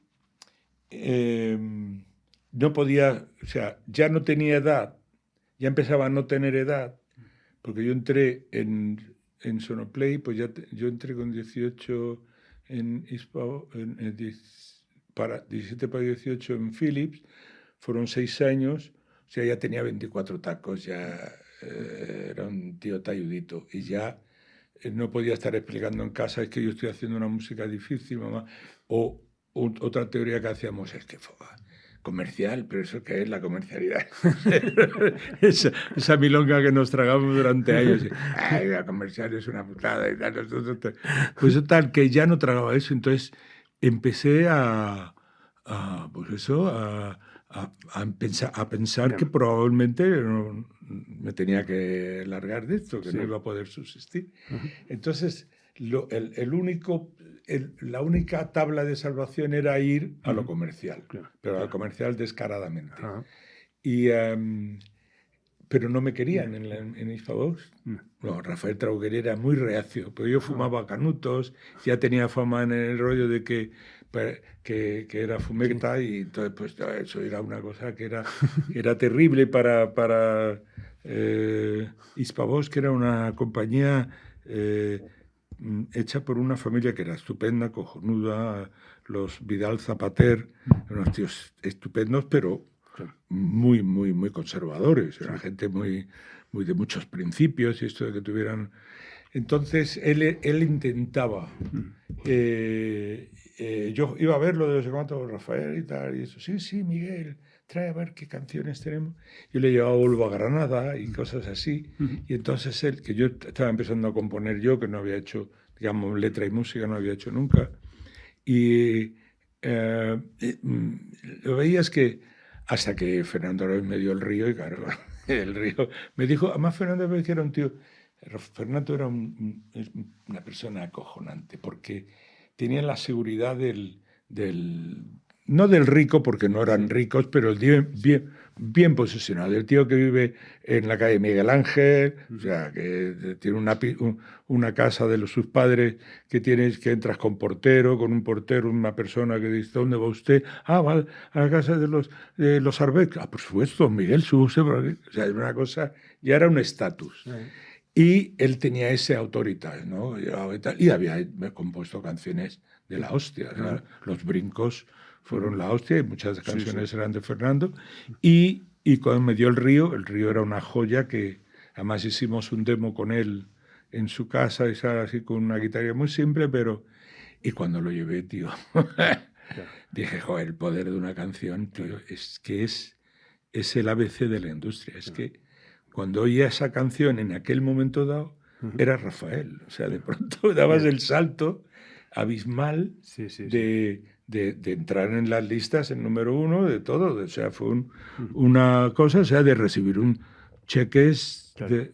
no podía... O sea, ya no tenía edad, ya empezaba a no tener edad, porque yo entré en Sonoplay, pues yo entré con 18... en 17 para 18 en Philips, fueron 6 años, o sea, ya tenía 24 tacos, ya era un tío talludito, y ya no podía estar explicando en casa, es que yo estoy haciendo una música difícil, mamá, o otra teoría que hacíamos es que comercial, pero ¿eso qué es la comercialidad? esa milonga que nos tragamos durante años. Ay, la comercial es una putada y tal. Pues tal, que ya no tragaba eso. Entonces empecé a pensar que probablemente me tenía que largar de esto, que no iba a poder subsistir. Entonces, la única tabla de salvación era ir a lo comercial, pero a lo comercial descaradamente. Pero no me querían en Hispavox. No, Rafael Trauguer era muy reacio, pero yo fumaba canutos, ya tenía fama en el rollo de que era fumeta, y entonces pues eso era una cosa que era terrible para Hispavox, que era una compañía hecha por una familia que era estupenda, cojonuda, los Vidal Zapater, unos tíos estupendos, pero muy, muy, muy conservadores, era gente muy de muchos principios, y esto de que tuvieran... Entonces él intentaba, yo iba a verlo de no sé cuánto, Rafael y tal, y eso, sí, Miguel, trae a ver qué canciones tenemos. Yo le llevaba Volvo a Granada y cosas así, y entonces él, que yo estaba empezando a componer yo, que no había hecho, digamos, letra y música, no había hecho nunca, y lo veías que hasta que Fernando López me dio el río, y claro, el río me dijo, además Fernando López era un tío, Fernando era una persona acojonante, porque tenía la seguridad no del rico, porque no eran ricos, pero el bien posicionado. El tío que vive en la calle Miguel Ángel, o sea, que tiene una casa de sus padres, que entras con un portero, una persona que dice, ¿dónde va usted? Ah, va a la casa de los Arbeck. Ah, por supuesto, Miguel, sube por aquí. O sea, es una cosa, ya era un estatus. Y él tenía ese autoridad, ¿no? Y había compuesto canciones de la hostia. O sea, Los Brincos fueron la hostia, y muchas canciones eran de Fernando. Y cuando me dio el río era una joya, que además hicimos un demo con él en su casa, así con una guitarra muy simple, pero... Y cuando lo llevé, tío, dije, joder, el poder de una canción, tío, es que es el ABC de la industria. Es que cuando oía esa canción en aquel momento dado, era Rafael. O sea, de pronto dabas el salto abismal de entrar en las listas en número 1 de todo. O sea, fue una cosa, o sea, de recibir cheques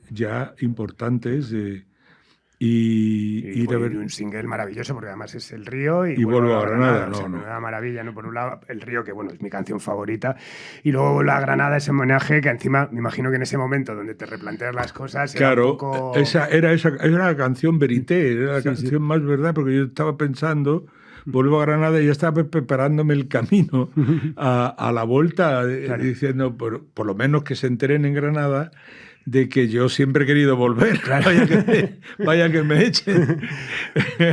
ya importantes y un single maravilloso, porque además es El Río y Vuelvo a Granada. O sea, una maravilla, ¿no? Por un lado, El Río, que bueno, es mi canción favorita, y luego Vuelvo a Granada, ese homenaje que encima, me imagino que en ese momento donde te replanteas las cosas, claro, era un poco... era la canción verité, era la canción más verdad, porque yo estaba pensando... Vuelvo a Granada y ya estaba preparándome el camino a la vuelta, diciendo, por lo menos que se enteren en Granada de que yo siempre he querido volver. Claro. Vaya que me echen.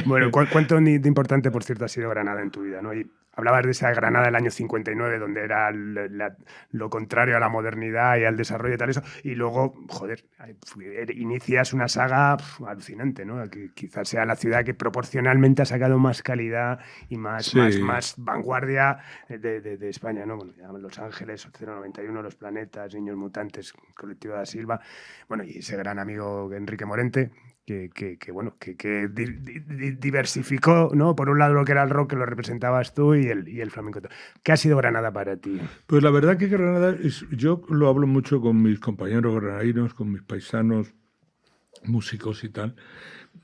Bueno, ¿cuánto de importante, por cierto, ha sido Granada en tu vida, ¿no? Y hablabas de esa Granada del año 59, donde era lo contrario a la modernidad y al desarrollo y tal eso, y luego, joder, inicias una saga alucinante, ¿no? Que quizás sea la ciudad que proporcionalmente ha sacado más calidad y más vanguardia de España, ¿no? Bueno, llaman Los Ángeles, 091, Los Planetas, Niños Mutantes, Colectivo da Silva, bueno, y ese gran amigo Enrique Morente, que diversificó, ¿no? Por un lado lo que era el rock, que lo representabas tú, y el flamenco. ¿Qué ha sido Granada para ti? Pues la verdad que Granada, yo lo hablo mucho con mis compañeros granadinos, con mis paisanos músicos y tal.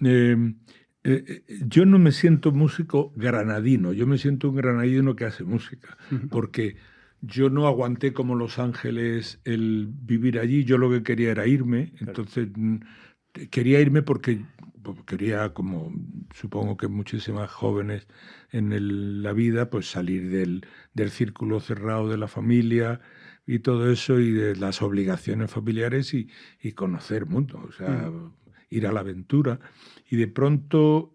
Yo no me siento músico granadino, yo me siento un granadino que hace música, porque yo no aguanté como Los Ángeles el vivir allí, yo lo que quería era irme, entonces... Quería irme porque quería, como supongo que muchísimas jóvenes en la vida, pues salir del círculo cerrado de la familia y todo eso, y de las obligaciones familiares, y conocer el mundo, o sea, ir a la aventura. Y de pronto,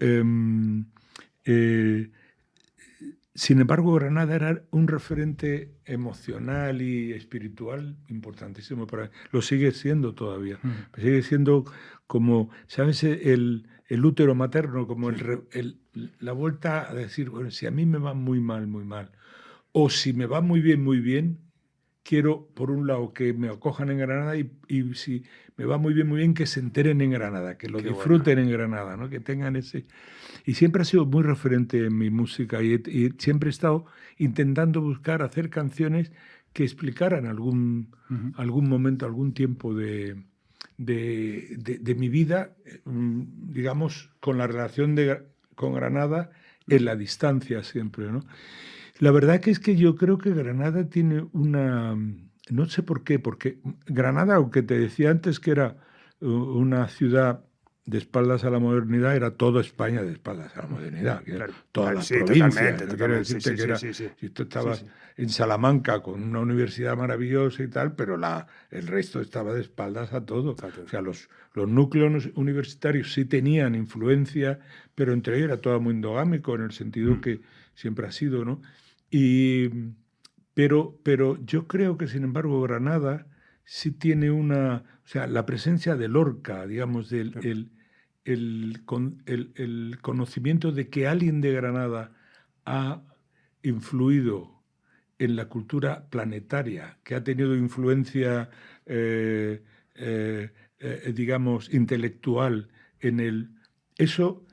sin embargo, Granada era un referente emocional y espiritual importantísimo para mí. Lo sigue siendo todavía. Sigue siendo como, ¿sabes? El útero materno, como la vuelta a decir, bueno, si a mí me va muy mal, o si me va muy bien, quiero, por un lado, que me acojan en Granada, y si me va muy bien, que se enteren en Granada, que lo disfruten en Granada, ¿no? Que tengan ese... Y siempre ha sido muy referente en mi música, y siempre he estado intentando buscar, hacer canciones que explicaran algún momento, algún tiempo de mi vida, digamos, con la relación con Granada en la distancia siempre, ¿no? La verdad que es que yo creo que Granada tiene una... No sé por qué, porque Granada, aunque te decía antes que era una ciudad de espaldas a la modernidad, era toda España de espaldas a la modernidad, que claro, todas las provincias. Totalmente. Si tú estabas en Salamanca con una universidad maravillosa y tal, pero el resto estaba de espaldas a todo. Exacto. O sea, los núcleos universitarios sí tenían influencia, pero entre ellos era todo muy endogámico, en el sentido que siempre ha sido, ¿no? Pero yo creo que, sin embargo, Granada sí tiene o sea, la presencia de Lorca, digamos, el conocimiento de que alguien de Granada ha influido en la cultura planetaria, que ha tenido influencia, digamos, intelectual eso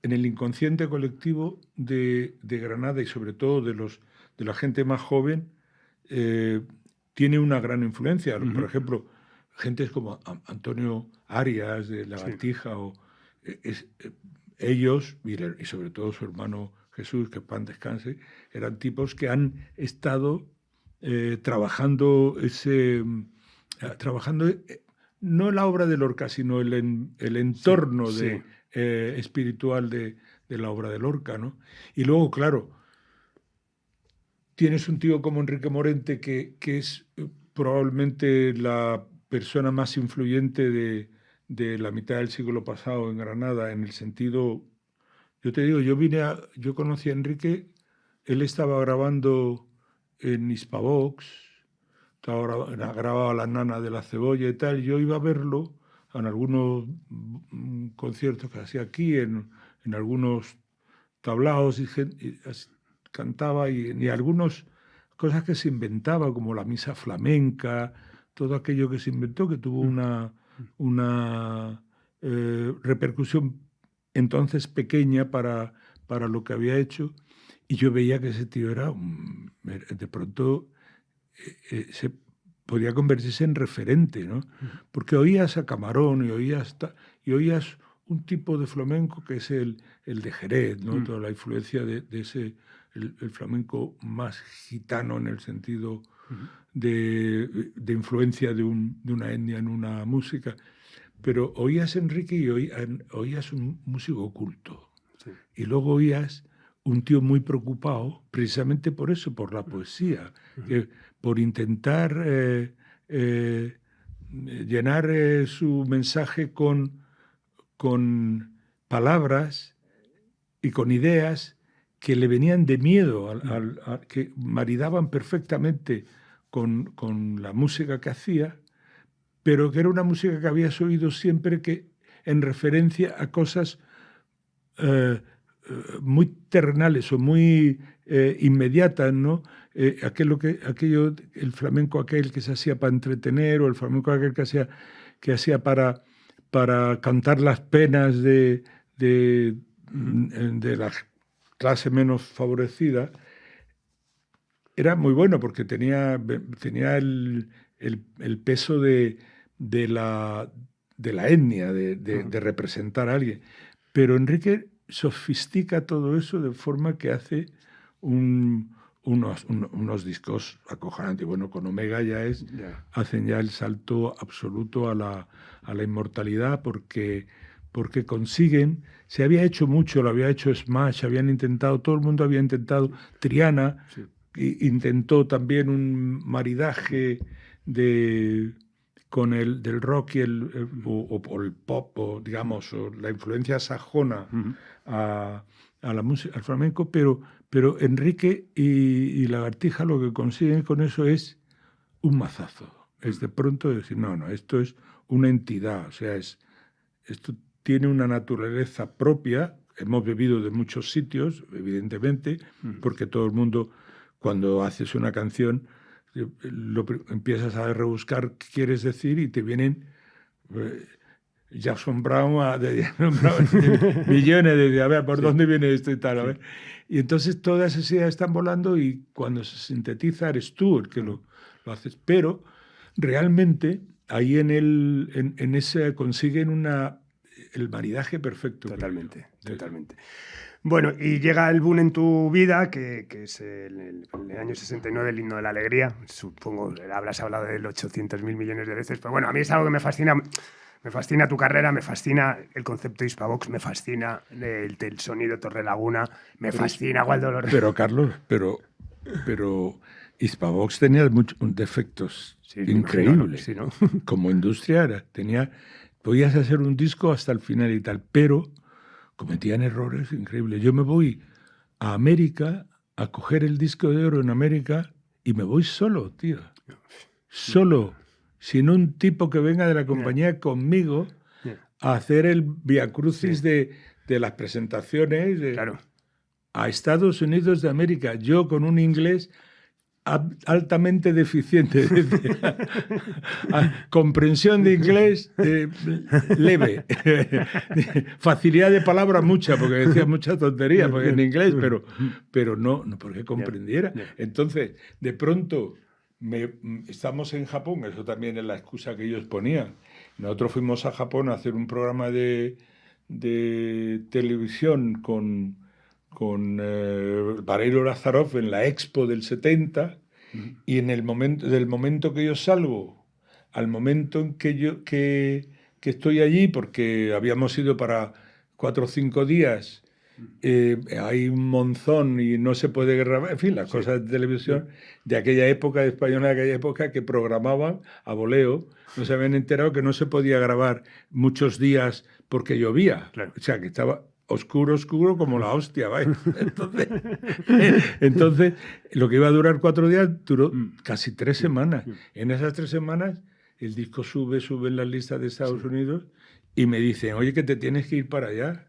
en el inconsciente colectivo de Granada, y sobre todo de la gente más joven, tiene una gran influencia. Por ejemplo, gentes como Antonio Arias de Lagartija, ellos, y sobre todo su hermano Jesús, que pan descanse, eran tipos que han estado trabajando no la obra de Lorca, sino el entorno espiritual de la obra de Lorca, ¿no? Y luego, claro, tienes un tío como Enrique Morente, que es probablemente la persona más influyente de la mitad del siglo pasado en Granada, en el sentido... Yo te digo, yo conocí a Enrique, él estaba grabando en Hispavox, grababa La Nana de la Cebolla y tal, yo iba a verlo en algunos conciertos que hacía aquí, en algunos tablaos, y cantaba, y algunas cosas que se inventaba, como la misa flamenca, todo aquello que se inventó, que tuvo una repercusión entonces pequeña para lo que había hecho, y yo veía que ese tío era de pronto se podía convertirse en referente, ¿no? Porque oías a Camarón y oías un tipo de flamenco que es el de Jerez, ¿no? Toda la influencia de ese, el flamenco más gitano en el sentido de influencia de una etnia en una música. Pero oías a Enrique y oías un músico culto. Sí. Y luego oías un tío muy preocupado, precisamente por eso, por la poesía, por intentar llenar su mensaje con palabras y con ideas que le venían de miedo, que maridaban perfectamente con la música que hacía, pero que era una música que habías oído siempre en referencia a cosas muy terrenales o muy inmediatas, ¿no? El flamenco aquel que se hacía para entretener, o el flamenco aquel que hacía para cantar las penas de la clase menos favorecida, era muy bueno porque tenía el peso de la etnia, de representar a alguien. Pero Enrique sofistica todo eso de forma que hace unos discos acojonantes. Bueno, con Omega hacen ya el salto absoluto a la inmortalidad porque consiguen, se había hecho mucho, lo había hecho Smash, habían intentado, todo el mundo había intentado, Triana intentó también un maridaje con del rock y el pop, o digamos, o la influencia sajona a la música, al flamenco, pero Enrique y Lagartija lo que consiguen con eso es un mazazo. Es de pronto decir, no, esto es una entidad, o sea, esto tiene una naturaleza propia. Hemos bebido de muchos sitios, evidentemente, porque todo el mundo, cuando haces una canción, empiezas a rebuscar qué quieres decir y te vienen Jackson Brown, millones de a ver, ¿por dónde viene esto y tal? A ver. Y entonces todas esas ideas están volando y cuando se sintetiza eres tú el que lo haces. Pero realmente ahí en ese consiguen el maridaje perfecto. Totalmente, totalmente. Bueno, y llega el boom en tu vida, que es el año 69, el himno de la alegría. Supongo que habrás hablado de él 800.000 millones de veces, pero bueno, a mí es algo que me fascina. Me fascina tu carrera, me fascina el concepto Hispavox, me fascina el sonido Torrelaguna, me fascina Waldo Lorenzo. Pero Carlos, pero Hispavox tenía muchos defectos increíbles. Sí, ¿no? Como industria podías hacer un disco hasta el final y tal, pero cometían errores increíbles. Yo me voy a América a coger el disco de oro en América y me voy solo, tío. Solo. Sin un tipo que venga de la compañía conmigo a hacer el viacrucis de las presentaciones a Estados Unidos de América. Yo con un inglés altamente deficiente, comprensión de inglés leve, facilidad de palabra mucha, porque decía mucha tontería porque en inglés, pero no porque comprendiera. Entonces, de pronto estamos en Japón, eso también es la excusa que ellos ponían. Nosotros fuimos a Japón a hacer un programa de televisión con Vareiro Lazarov en la Expo del 70, y del momento que yo salgo al momento en que estoy allí, porque habíamos ido para 4 o 5 días, hay un monzón y no se puede grabar, en fin, las cosas de televisión de aquella época, de española de aquella época, que programaban a voleo, no se habían enterado que no se podía grabar muchos días porque llovía, o sea, que estaba oscuro como la hostia, ¿vale? Entonces, lo que iba a durar 4 días duró casi 3 semanas. En esas 3 semanas el disco sube en las listas de Estados Unidos y me dicen, oye, que te tienes que ir para allá.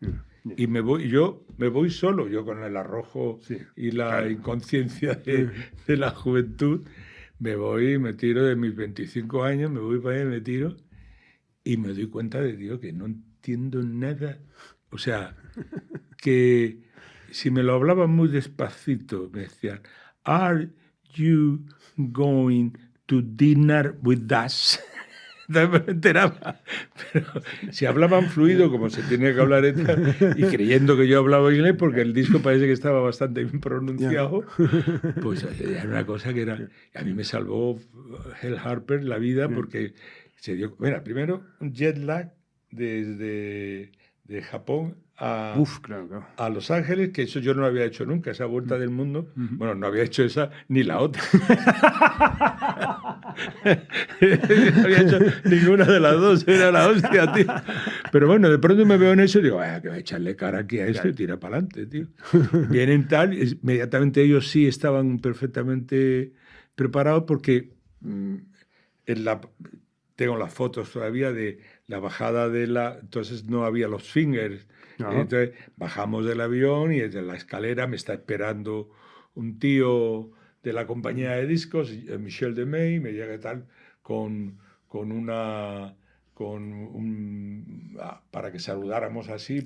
Y yo me voy solo, yo con el arrojo y la inconsciencia de la juventud, me voy, me tiro de mis 25 años, me voy para allá y me tiro, y me doy cuenta de, tío, que no entiendo nada. O sea, que si me lo hablaban muy despacito, me decían, ¿Are you going to dinner with us? No me enteraba. Pero si hablaban fluido, como se tenía que hablar, y creyendo que yo hablaba inglés, porque el disco parece que estaba bastante bien pronunciado, pues era una cosa que era... A mí me salvó Hal Harper la vida porque se dio... Mira, primero un jet lag desde de Japón a Los Ángeles, que eso yo no lo había hecho nunca, esa vuelta del mundo. Bueno, no había hecho esa ni la otra. No había hecho ninguna de las dos, era la hostia, tío. Pero bueno, de pronto me veo en eso y digo, que voy a echarle cara aquí a esto y tira para adelante, tío. Vienen tal, inmediatamente ellos sí estaban perfectamente preparados porque tengo las fotos todavía de la bajada entonces no había los fingers. Entonces bajamos del avión y desde la escalera me está esperando un tío de la compañía de discos, Michel de May, me llega tal para que saludáramos así,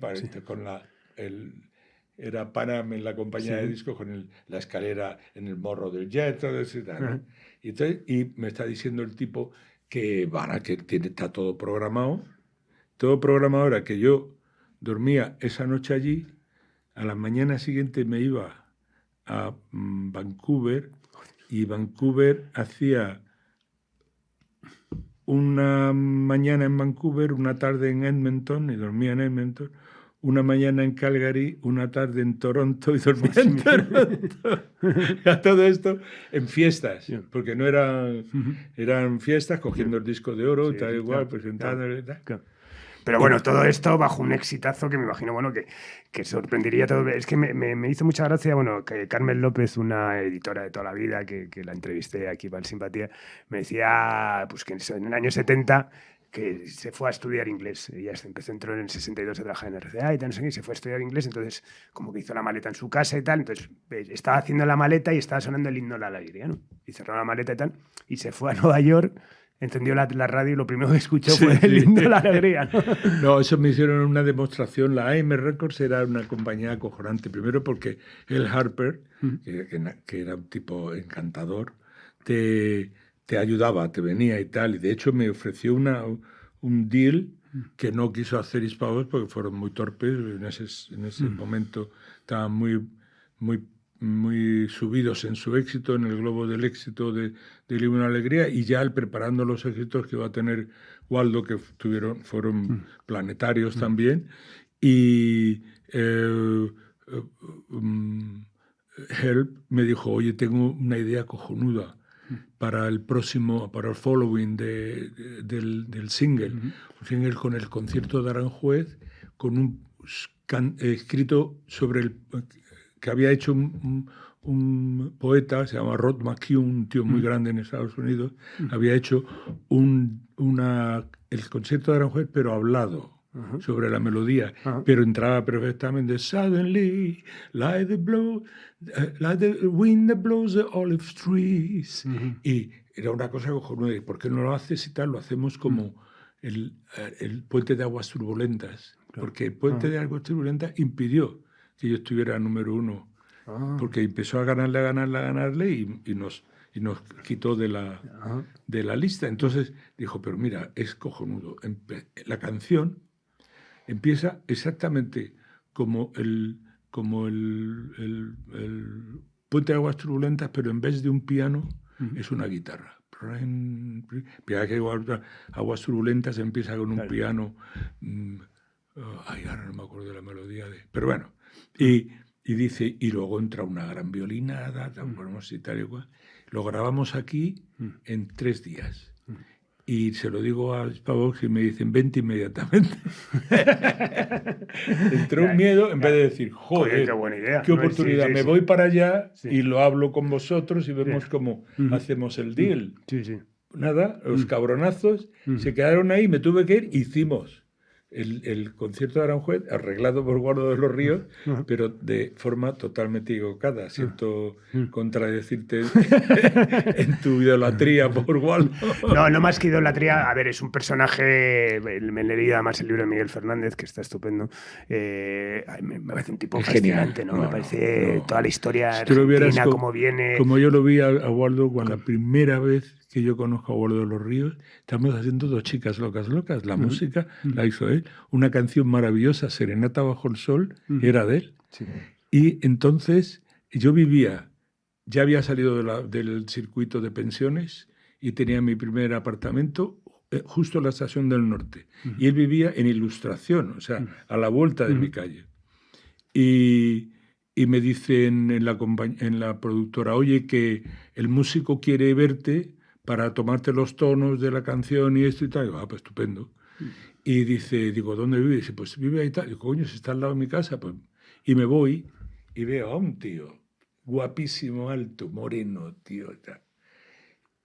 era Panam en la compañía de discos con la escalera en el morro del jet, todo eso y tal. Y me está diciendo el tipo que está todo programado. Todo programado era que yo dormía esa noche allí, a la mañana siguiente me iba a Vancouver, y Vancouver hacía una mañana en Vancouver, una tarde en Edmonton, y dormía en Edmonton, una mañana en Calgary, una tarde en Toronto, y dormía en Toronto. A todo esto en fiestas, porque no eran fiestas, cogiendo el disco de oro, tal igual, presentándole y tal. Pero bueno, todo esto bajo un exitazo que me imagino, bueno, que sorprendería todo. Es que me hizo mucha gracia, bueno, que Carmen López, una editora de toda la vida, que la entrevisté aquí para el Simpatía, me decía pues que en el año 70 que se fue a estudiar inglés. Ella entró en el 62 a trabajar en RCA y tal, no sé qué, y se fue a estudiar inglés, entonces como que hizo la maleta en su casa y tal, entonces estaba haciendo la maleta y estaba sonando el himno a la alegría, ¿no? Y cerró la maleta y tal, y se fue a Nueva York, encendió la radio y lo primero que escuchó fue el himno a la alegría, ¿no? No, eso me hicieron una demostración. La AM Records era una compañía acojonante, primero porque el Harper, que era un tipo encantador, te ayudaba, te venía y tal, y de hecho me ofreció un deal que no quiso hacer Hispavox porque fueron muy torpes. En ese momento estaban muy subidos en su éxito, en el globo del éxito de Libro una Alegría, y ya preparando los éxitos que va a tener Waldo, que fueron planetarios también. Y Help me dijo, oye, tengo una idea cojonuda para el following del single. Un single con el concierto de Aranjuez, con un escrito sobre que había hecho un poeta, se llama Rod McHugh, un tío muy grande en Estados Unidos, había hecho el concierto de Aranjuez, pero hablado sobre la melodía, pero entraba perfectamente. Suddenly, like the wind that blows the olive trees. Y era una cosa cojonuda. ¿Por qué no lo haces y tal? Lo hacemos como el Puente de Aguas Turbulentas, porque el Puente de Aguas Turbulentas impidió que yo estuviera número uno, porque empezó a ganarle y nos quitó de la lista. Entonces dijo, pero mira, es cojonudo. La canción empieza exactamente como el Puente de Aguas Turbulentas, pero en vez de un piano es una guitarra. Aguas Turbulentas empieza con un piano. Ahora no me acuerdo de la melodía. Pero bueno, y dice, y luego entra una gran violinada, y tal y cual. Lo grabamos aquí en 3 días. Y se lo digo a Hispavox y me dicen, vente inmediatamente. Entró un miedo en vez de decir, joder, qué buena idea. Qué oportunidad. Sí, me voy para allá y lo hablo con vosotros y vemos cómo hacemos el deal. Sí. nada, los cabronazos se quedaron ahí, me tuve que ir, hicimos el concierto de Aranjuez arreglado por Guardo de los Ríos, pero de forma totalmente equivocada. Siento contradecirte en tu idolatría por Guardo. No más que idolatría. A ver, es un personaje. Me he leído además el libro de Miguel Fernández, que está estupendo. Me parece un tipo fascinante, ¿no? Me parece toda la historia argentina, cómo viene. Como yo lo vi a Guardo cuando la primera vez que yo conozco a Guardo de los Ríos, estamos haciendo Dos chicas locas. La música la hizo él. Una canción maravillosa, Serenata bajo el sol, era de él. Sí. Y entonces yo ya había salido del circuito de pensiones y tenía mi primer apartamento justo en la Estación del Norte. Y él vivía en Ilustración, o sea, a la vuelta de mi calle. Y me dicen en la productora, oye, que el músico quiere verte para tomarte los tonos de la canción y esto y tal. Y digo, pues estupendo. Y digo, ¿dónde vive? Dice, pues vive ahí tal. Digo, coño, si está al lado de mi casa. Pues. Y me voy y veo a un tío guapísimo, alto, moreno, tío, tal,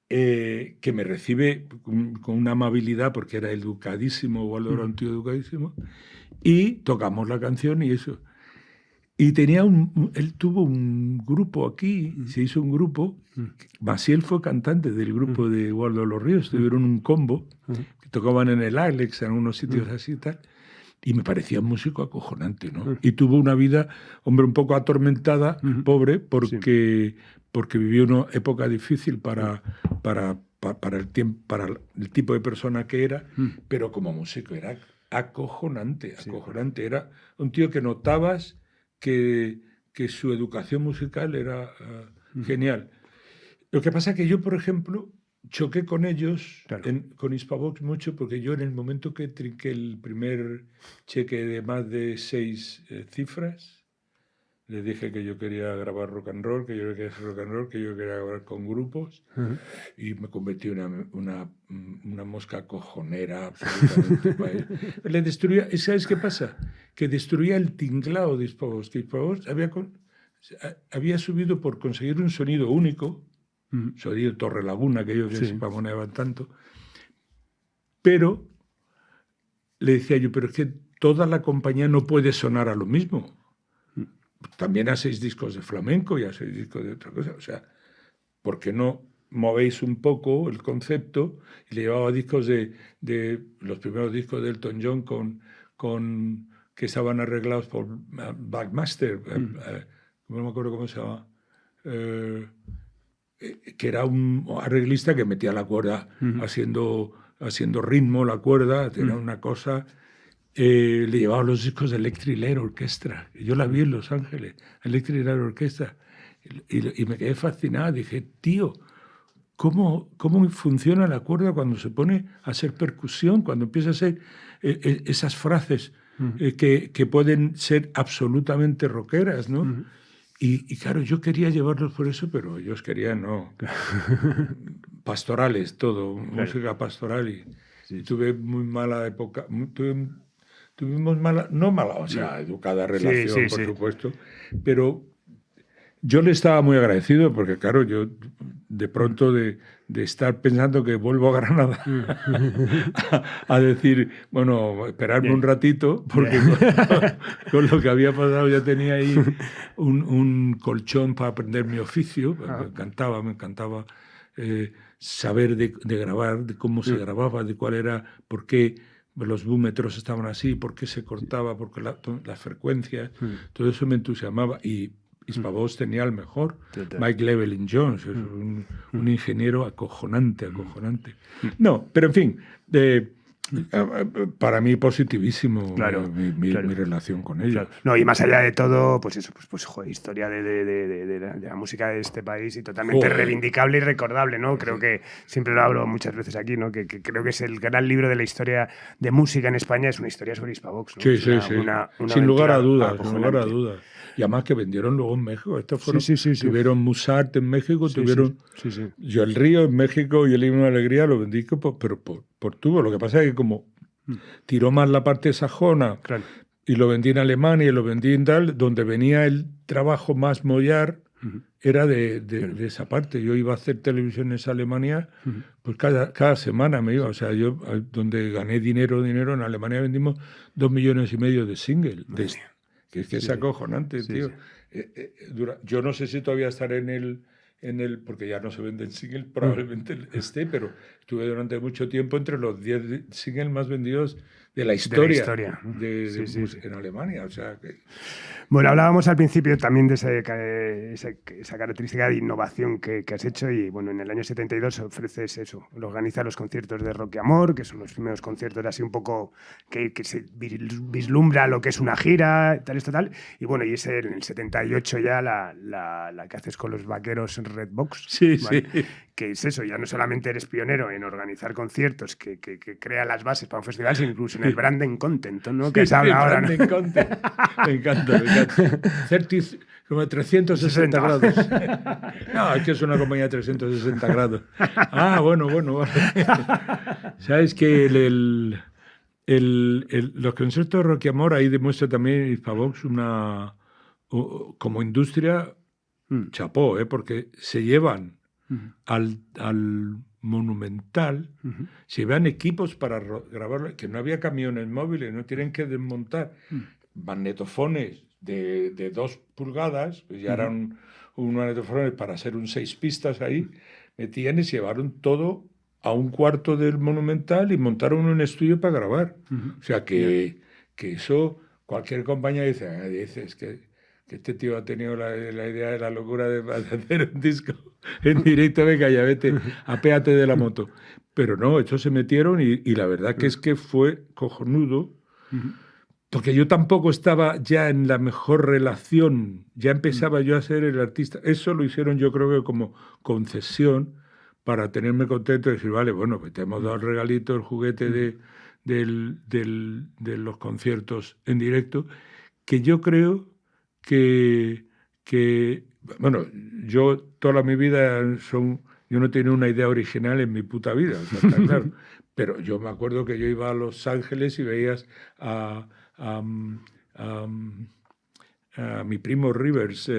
que me recibe con una amabilidad porque era educadísimo, Waldo era un tío educadísimo, y tocamos la canción y eso. Y él tuvo un grupo aquí, se hizo un grupo. Maciel fue cantante del grupo de Guardo de los Ríos, tuvieron un combo, que tocaban en el Alex, en unos sitios así y tal, y me parecía un músico acojonante, ¿no? Y tuvo una vida, hombre, un poco atormentada, pobre, porque vivió una época difícil para el tipo de persona que era, pero como músico era acojonante. Era un tío que notabas que su educación musical era genial. Lo que pasa es que yo, por ejemplo, choqué con ellos, con Hispavox mucho, porque yo en el momento que trinqué el primer cheque de más de 6 cifras, les dije que yo quería grabar rock and roll, que yo quería hacer rock and roll, que yo quería grabar con grupos, y me convertí en una mosca cojonera absolutamente. Le destruía, ¿sabes qué pasa? Que destruía el tinglado de Hispavox, que Hispavox había subido por conseguir un sonido único, sonido Torrelaguna, que ellos se pavoneaban tanto, pero le decía yo, pero es que toda la compañía no puede sonar a lo mismo. También hacéis discos de flamenco y hacéis discos de otra cosa. O sea, ¿por qué no movéis un poco el concepto? Y le llevaba discos de los primeros discos de Elton John que estaban arreglados por Backmaster, no me acuerdo cómo se llama, que era un arreglista que metía la cuerda haciendo ritmo, la cuerda, tenía una cosa... le llevaba los discos de Electric Light Orchestra. Yo la vi en Los Ángeles, Electric Light Orchestra, y me quedé fascinado. Dije, tío, ¿cómo funciona la cuerda cuando se pone a hacer percusión, cuando empieza a hacer esas frases que pueden ser absolutamente rockeras, ¿no? Y claro, yo quería llevarlos por eso, pero ellos querían, no, pastorales, todo, música pastoral. Y tuve muy mala época, tuvimos educada relación, por supuesto, pero yo le estaba muy agradecido porque, claro, yo de pronto de estar pensando que vuelvo a Granada a decir, bueno, esperarme un ratito, porque con lo que había pasado ya tenía ahí un colchón para aprender mi oficio. Me encantaba saber de grabar, de cómo se grababa, de cuál era, por qué los búmetros estaban así, por qué se cortaba, por qué las frecuencias, todo eso me entusiasmaba. Y Hispavox tenía el mejor, Mike Llewellyn Jones, es un ingeniero acojonante. No, pero en fin, para mí positivísimo mi relación con ellos. Claro. No, y más allá de todo, pues eso, pues joder, historia de la música de este país y totalmente reivindicable y recordable, ¿no? Creo que siempre lo hablo muchas veces aquí, ¿no? Que creo que es el gran libro de la historia de música en España, es una historia sobre Hispavox, ¿no? Sí. Sin lugar a dudas. Y además que vendieron luego en México. Estos fueron, tuvieron Musart en México, tuvieron Yo el Río en México y el Himno de Alegría lo vendí pero por tubo. Lo que pasa es que como tiró más la parte sajona y lo vendí en Alemania y lo vendí en tal, donde venía el trabajo más mollar, era de esa parte. Yo iba a hacer televisión en esa Alemania, pues cada semana me iba. O sea, yo donde gané dinero, en Alemania vendimos 2,5 millones de singles. Que es acojonante, tío. Yo no sé si todavía estaré en el porque ya no se vende el single, probablemente pero estuve durante mucho tiempo entre los 10 singles más vendidos de la historia, en Alemania. O sea, Bueno, hablábamos al principio también de esa característica de innovación que has hecho y bueno, en el año 72 ofreces eso, organizas los conciertos de Rock y Amor, que son los primeros conciertos así un poco que se vislumbra lo que es una gira, tal, y bueno, y es en el 78 ya la que haces con los Vaqueros Redbox, ¿vale? Que es eso, ya no solamente eres pionero en organizar conciertos que crea las bases para un festival, sino incluso en el branding content, ¿no? Que se habla ahora, ¿no? Content. Me encanta. Como 360 grados. No, es que es una compañía de 360 grados. Bueno. Sabes que los conciertos de Rock y Amor ahí demuestra también Hispavox como industria chapó, porque se llevan al Monumental, se llevan equipos para grabarlo, que no había camiones móviles, no tienen que desmontar magnetofones de 2 pulgadas, pues ya eran un magnetofones para hacer un 6 pistas ahí, metían y se llevaron todo a un cuarto del Monumental y montaron un estudio para grabar. O sea que eso, cualquier compañía dice es que este tío ha tenido la idea de la locura de hacer un disco en directo, venga, ya vete, apéate de la moto. Pero no, ellos se metieron y la verdad que es que fue cojonudo, porque yo tampoco estaba ya en la mejor relación, ya empezaba yo a ser el artista. Eso lo hicieron yo creo que como concesión para tenerme contento y decir, vale, bueno, pues te hemos dado el regalito, el juguete de los conciertos en directo, que yo creo que bueno, yo toda mi vida yo no tenía una idea original en mi puta vida, o sea, está claro. Pero yo me acuerdo que yo iba a Los Ángeles y veías a mi primo Rivers,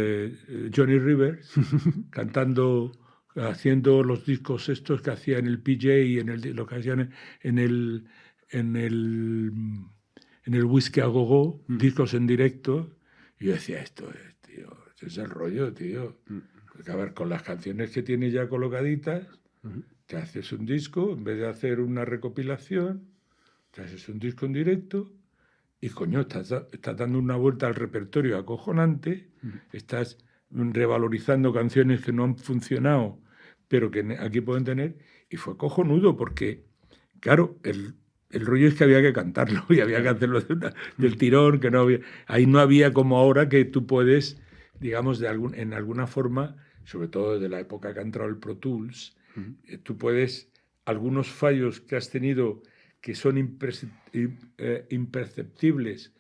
Johnny Rivers, cantando, haciendo los discos estos que hacía en el PJ y lo que hacían en el Whisky a Go-Go, discos en directo. Y yo decía, esto es el rollo, tío. Porque, a ver, con las canciones que tienes ya colocaditas, te haces un disco, en vez de hacer una recopilación, te haces un disco en directo y, coño, estás dando una vuelta al repertorio acojonante, estás revalorizando canciones que no han funcionado, pero que aquí pueden tener. Y fue cojonudo porque, claro, el rollo es que había que cantarlo y había que hacerlo del tirón, que no había, ahí no había como ahora que tú puedes, digamos, en alguna forma, sobre todo desde la época que ha entrado el Pro Tools, tú puedes, algunos fallos que has tenido que son imperceptibles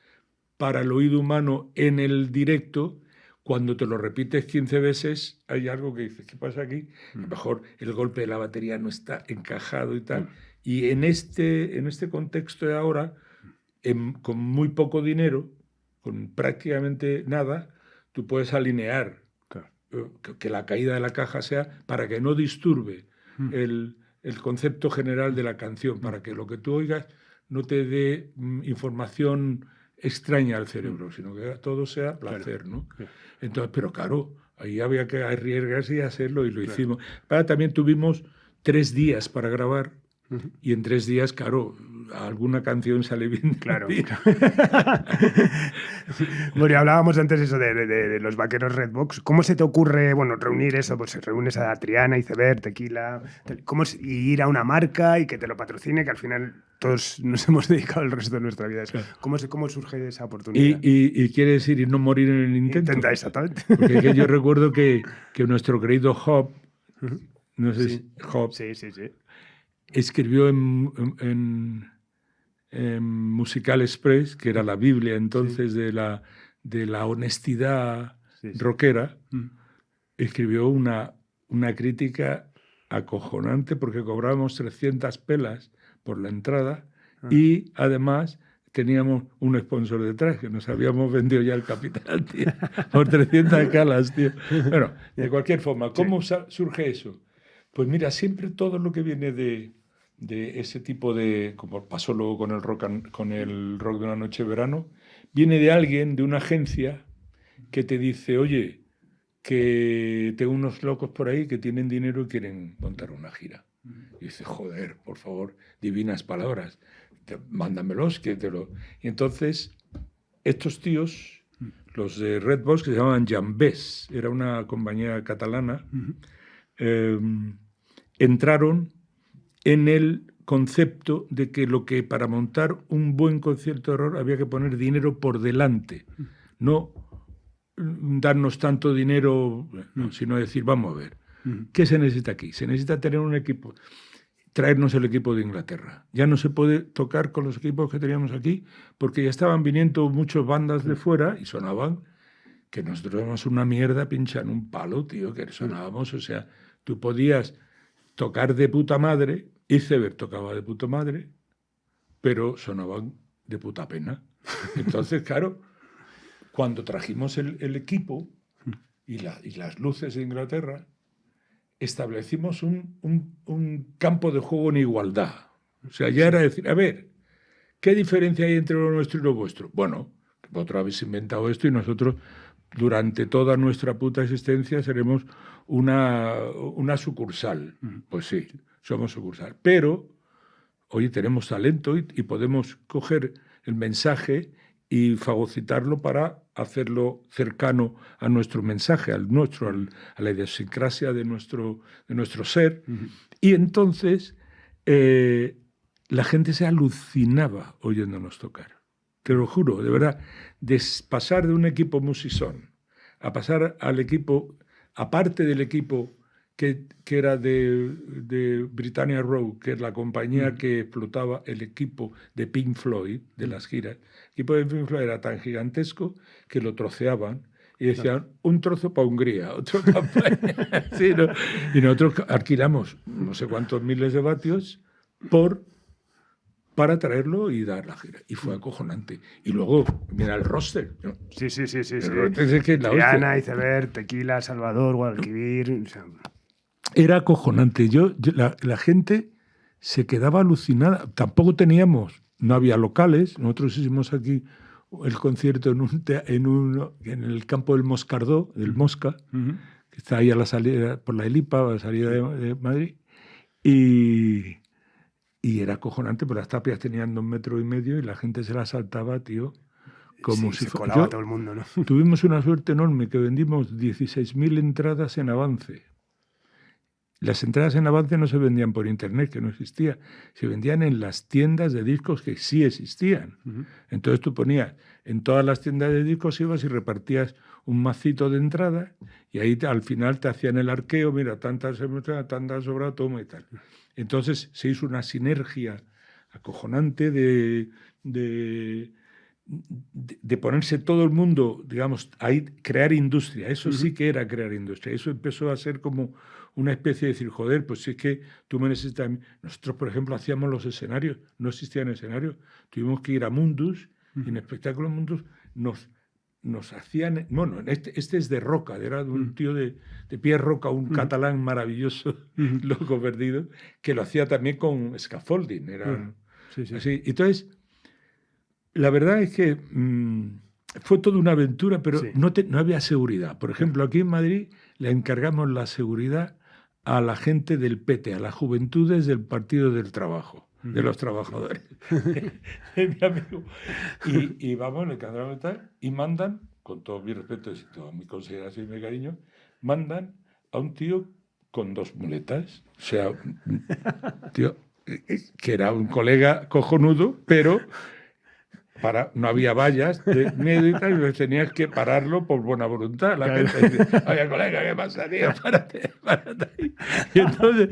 para el oído humano en el directo, cuando te lo repites 15 veces, hay algo que dices, ¿qué pasa aquí? A lo mejor el golpe de la batería no está encajado y tal. Y en este contexto de ahora, con muy poco dinero, con prácticamente nada, tú puedes alinear que la caída de la caja sea para que no disturbe el concepto general de la canción, para que lo que tú oigas no te dé información extraña al cerebro, sino que todo sea placer, ¿no? Entonces, pero claro, ahí había que arriesgarse y hacerlo y lo hicimos. También tuvimos 3 días para grabar. Y en 3 días, claro, alguna canción sale bien. Claro. Bueno, y hablábamos antes eso de los Vaqueros Redbox. ¿Cómo se te ocurre, bueno, reunir eso? Pues reúnes a Triana, Iceberg, Tequila, y ir a una marca y que te lo patrocine, que al final todos nos hemos dedicado el resto de nuestra vida a eso. Claro. ¿Cómo surge esa oportunidad? Y quiere decir y no morir en el intento. Intenta, exactamente. Porque yo recuerdo que nuestro querido Job, no sé si Job, sí. escribió en Musical Express, que era la Biblia entonces de la honestidad rockera, escribió una crítica acojonante porque cobrábamos 300 pelas por la entrada y además teníamos un sponsor detrás, que nos habíamos vendido ya el capital, tío, por 300 calas, tío. Bueno, de cualquier forma, ¿cómo surge eso? Pues mira, siempre todo lo que viene de ese tipo de, como pasó luego con el rock de una noche de verano, viene de alguien, de una agencia, que te dice, oye, que tengo unos locos por ahí que tienen dinero y quieren montar una gira. Y dice, joder, por favor, divinas palabras, mándamelos, que te lo... Y entonces, estos tíos, los de Redbox, que se llamaban Jambés, era una compañía catalana, entraron en el concepto de que para montar un buen concierto de rock había que poner dinero por delante, no darnos tanto dinero, sino decir, vamos a ver, ¿qué se necesita aquí? Se necesita tener un equipo, traernos el equipo de Inglaterra. Ya no se puede tocar con los equipos que teníamos aquí, porque ya estaban viniendo muchas bandas de fuera y sonaban, que nosotros éramos una mierda pinchando un palo, tío, que sonábamos, o sea, tú podías tocar de puta madre, Iceberg tocaba de puta madre, pero sonaban de puta pena. Entonces, claro, cuando trajimos el equipo y las luces de Inglaterra, establecimos un campo de juego en igualdad. O sea, ya era decir, a ver, ¿qué diferencia hay entre lo nuestro y lo vuestro? Bueno, vosotros habéis inventado esto y nosotros durante toda nuestra puta existencia seremos una sucursal. Pues sí, somos sucursal. Pero, oye, tenemos talento y podemos coger el mensaje y fagocitarlo para hacerlo cercano a nuestro mensaje, a la idiosincrasia de nuestro ser. Y entonces la gente se alucinaba oyéndonos tocar. Te lo juro, de verdad, de pasar de un equipo musicón a pasar al equipo, aparte del equipo que era de Britannia Row, que es la compañía que explotaba el equipo de Pink Floyd, de las giras. El equipo de Pink Floyd era tan gigantesco que lo troceaban y decían, un trozo para Hungría, otro para... Sí, ¿no? Y nosotros alquilamos no sé cuántos miles de vatios para traerlo y dar la gira. Y fue acojonante. Y luego, mira el roster, ¿no? Sí. Es que Triana, Iceberg, Tequila, Salvador, Guadalquivir... O sea... Era acojonante. La gente se quedaba alucinada. Tampoco no había locales. Nosotros hicimos aquí el concierto en el campo del Moscardó, del Mosca, que está ahí a la salida, por la Elipa, a la salida de Madrid. Y era acojonante, porque las tapias tenían 2,5 metros y la gente se las saltaba, tío, como si se colaba todo el mundo, ¿no? Tuvimos una suerte enorme, que vendimos 16.000 entradas en avance. Las entradas en avance no se vendían por internet, que no existía, se vendían en las tiendas de discos que sí existían. Entonces tú ponías, en todas las tiendas de discos ibas y repartías un macito de entrada y ahí al final te hacían el arqueo, mira, tantas sobrado, toma y tal. Entonces se hizo una sinergia acojonante de ponerse todo el mundo, digamos, ahí, crear industria. Eso sí que era crear industria. Eso empezó a ser como una especie de decir, joder, pues si es que tú me necesitas... Nosotros, por ejemplo, hacíamos los escenarios, no existían escenarios, tuvimos que ir a Mundus, y en Espectáculo Mundus nos hacían... Bueno, este es de Roca, era de un tío de Pierre Roca, un catalán maravilloso, loco perdido, que lo hacía también con scaffolding. Era así. Entonces, la verdad es que fue toda una aventura, pero no había seguridad. Por ejemplo, aquí en Madrid le encargamos la seguridad a la gente del PT, a las juventudes del Partido del Trabajo, de los trabajadores. Mi amigo. Y vamos, le encargamos tal, y mandan, con todo mi respeto y toda mi consideración y mi cariño, mandan a un tío con 2 muletas. O sea, tío, que era un colega cojonudo, pero... no había vallas de miedo y tal, y tenías que pararlo por buena voluntad. La gente dice, oye, colega, ¿qué pasa, tío? Párate ahí. Y entonces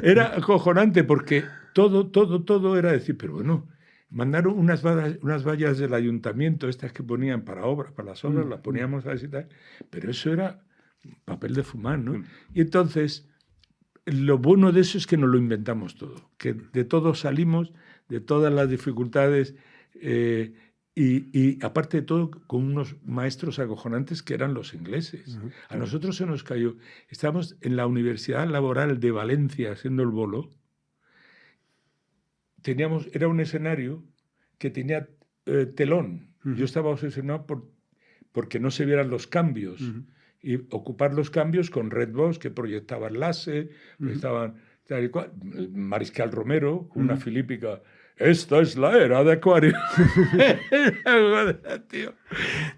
era acojonante porque todo era decir, pero bueno, mandaron unas vallas del ayuntamiento, estas que ponían para las obras, las poníamos así y tal, pero eso era papel de fumar, ¿no? Y entonces, lo bueno de eso es que nos lo inventamos todo, que de todo salimos, de todas las dificultades. Y aparte de todo, con unos maestros acojonantes que eran los ingleses. A nosotros se nos cayó. Estábamos en la Universidad Laboral de Valencia haciendo el bolo. Era un escenario que tenía telón. Yo estaba obsesionado porque no se vieran los cambios. Y ocupar los cambios con Redbox, que proyectaban láser, proyectaban tal y cual. El Mariscal Romero, una filípica. Esta es la era de Acuario. Tío.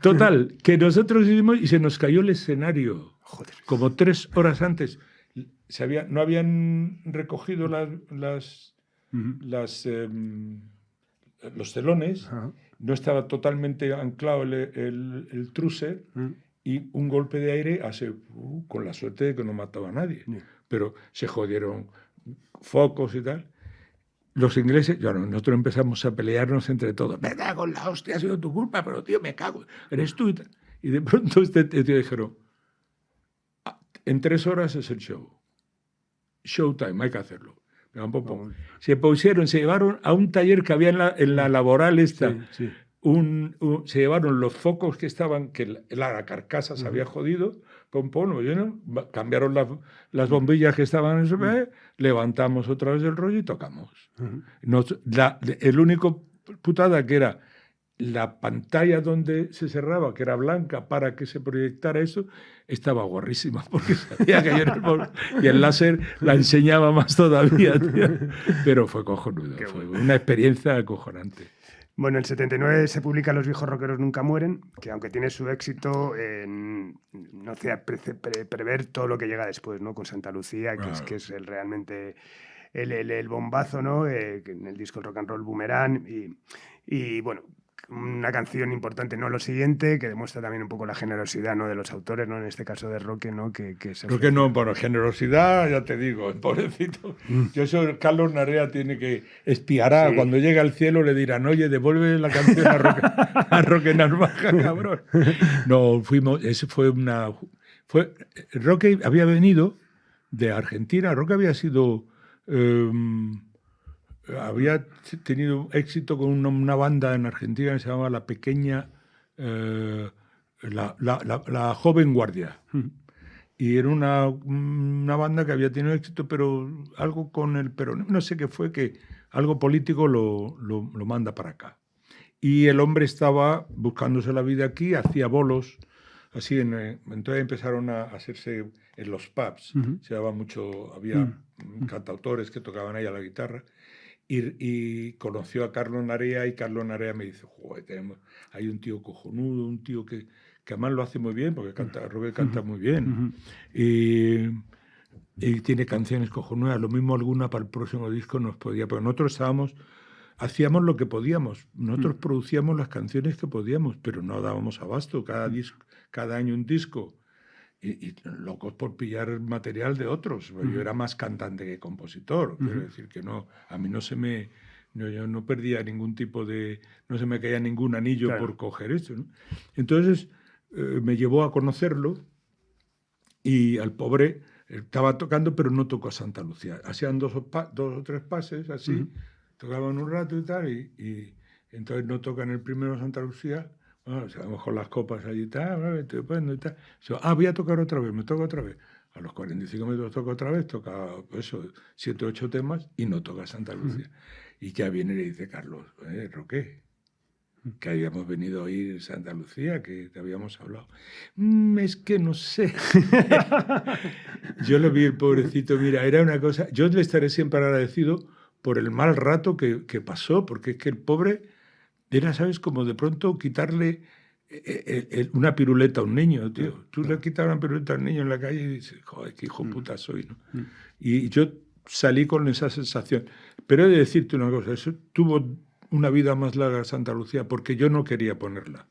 Total, que nosotros hicimos y se nos cayó el escenario. Joder. Como 3 horas antes. No habían recogido los telones, no estaba totalmente anclado el truce y un golpe de aire hace, con la suerte de que no mataba a nadie. Pero se jodieron focos y tal. Los ingleses, nosotros empezamos a pelearnos entre todos. Me cago en la hostia, ha sido tu culpa, pero tío, me cago, eres tú. Y de pronto este tío dijeron, en 3 horas es el show. Showtime, hay que hacerlo. Se pusieron, se llevaron a un taller que había en la laboral esta, se llevaron los focos que estaban, que la carcasa se había jodido, cambiaron las bombillas que estaban en ese, levantamos otra vez el rollo y tocamos. El único putada que era la pantalla donde se cerraba, que era blanca para que se proyectara eso, estaba guarrísima, porque sabía que yo era y el láser la enseñaba más todavía, tío. Pero fue cojonudo, fue una experiencia acojonante. Bueno, en el 79 se publica Los viejos rockeros nunca mueren, que aunque tiene su éxito, no hace prever todo lo que llega después, ¿no? Con Santa Lucía, que es realmente el bombazo, ¿no? En el disco Rock and Roll Boomerang y bueno, una canción importante, ¿no? Lo siguiente, que demuestra también un poco la generosidad, ¿no? De los autores, ¿no? En este caso de Roque, ¿no? Roque no, bueno, generosidad, ya te digo, pobrecito. Yo soy Carlos Narea, tiene que espiará, cuando llegue al cielo le dirán, oye, devuelve la canción a Roque Narvaja, cabrón. No, Roque había venido de Argentina, Roque había sido... había tenido éxito con una banda en Argentina que se llamaba La Pequeña, la Joven Guardia. Y era una banda que había tenido éxito, pero algo con el peronismo, no sé qué fue, que algo político lo manda para acá. Y el hombre estaba buscándose la vida aquí, hacía bolos, así, entonces empezaron a hacerse en los pubs, se daba mucho, había cantautores que tocaban ahí a la guitarra. Y conoció a Carlos Narea y Carlos Narea me dice, joder, hay un tío cojonudo, un tío que además lo hace muy bien, porque Roque canta muy bien. Y tiene canciones cojonudas. Lo mismo alguna para el próximo disco nos podía... Porque nosotros hacíamos lo que podíamos. Nosotros producíamos las canciones que podíamos, pero no dábamos abasto. Cada año un disco. Y locos por pillar material de otros. Yo era más cantante que compositor. Quiero decir que no, a mí yo no perdía ningún tipo de... No se me caía ningún anillo por coger esto, ¿no? Entonces me llevó a conocerlo y al pobre estaba tocando, pero no tocó a Santa Lucía. Hacían 2 o 3 pases así, tocaban un rato y tal, y entonces no tocan el primero a Santa Lucía. Bueno, a lo mejor las copas allí y tal, voy a tocar otra vez, me toca otra vez. A los 45 minutos toca otra vez, toca 7 o 8 temas y no toca Santa Lucía. Y ya viene y le dice, Carlos, Roque, que habíamos venido a oír Santa Lucía, que te habíamos hablado. Es que no sé. Yo lo vi, el pobrecito, mira, era una cosa... Yo le estaré siempre agradecido por el mal rato que pasó, porque es que el pobre... Era, ¿sabes? Como de pronto quitarle una piruleta a un niño, tío. Tú le quitas una piruleta a un niño en la calle y dices, joder, qué hijo puta soy, ¿no? Y yo salí con esa sensación. Pero he de decirte una cosa, eso tuvo una vida más larga Santa Lucía porque yo no quería ponerla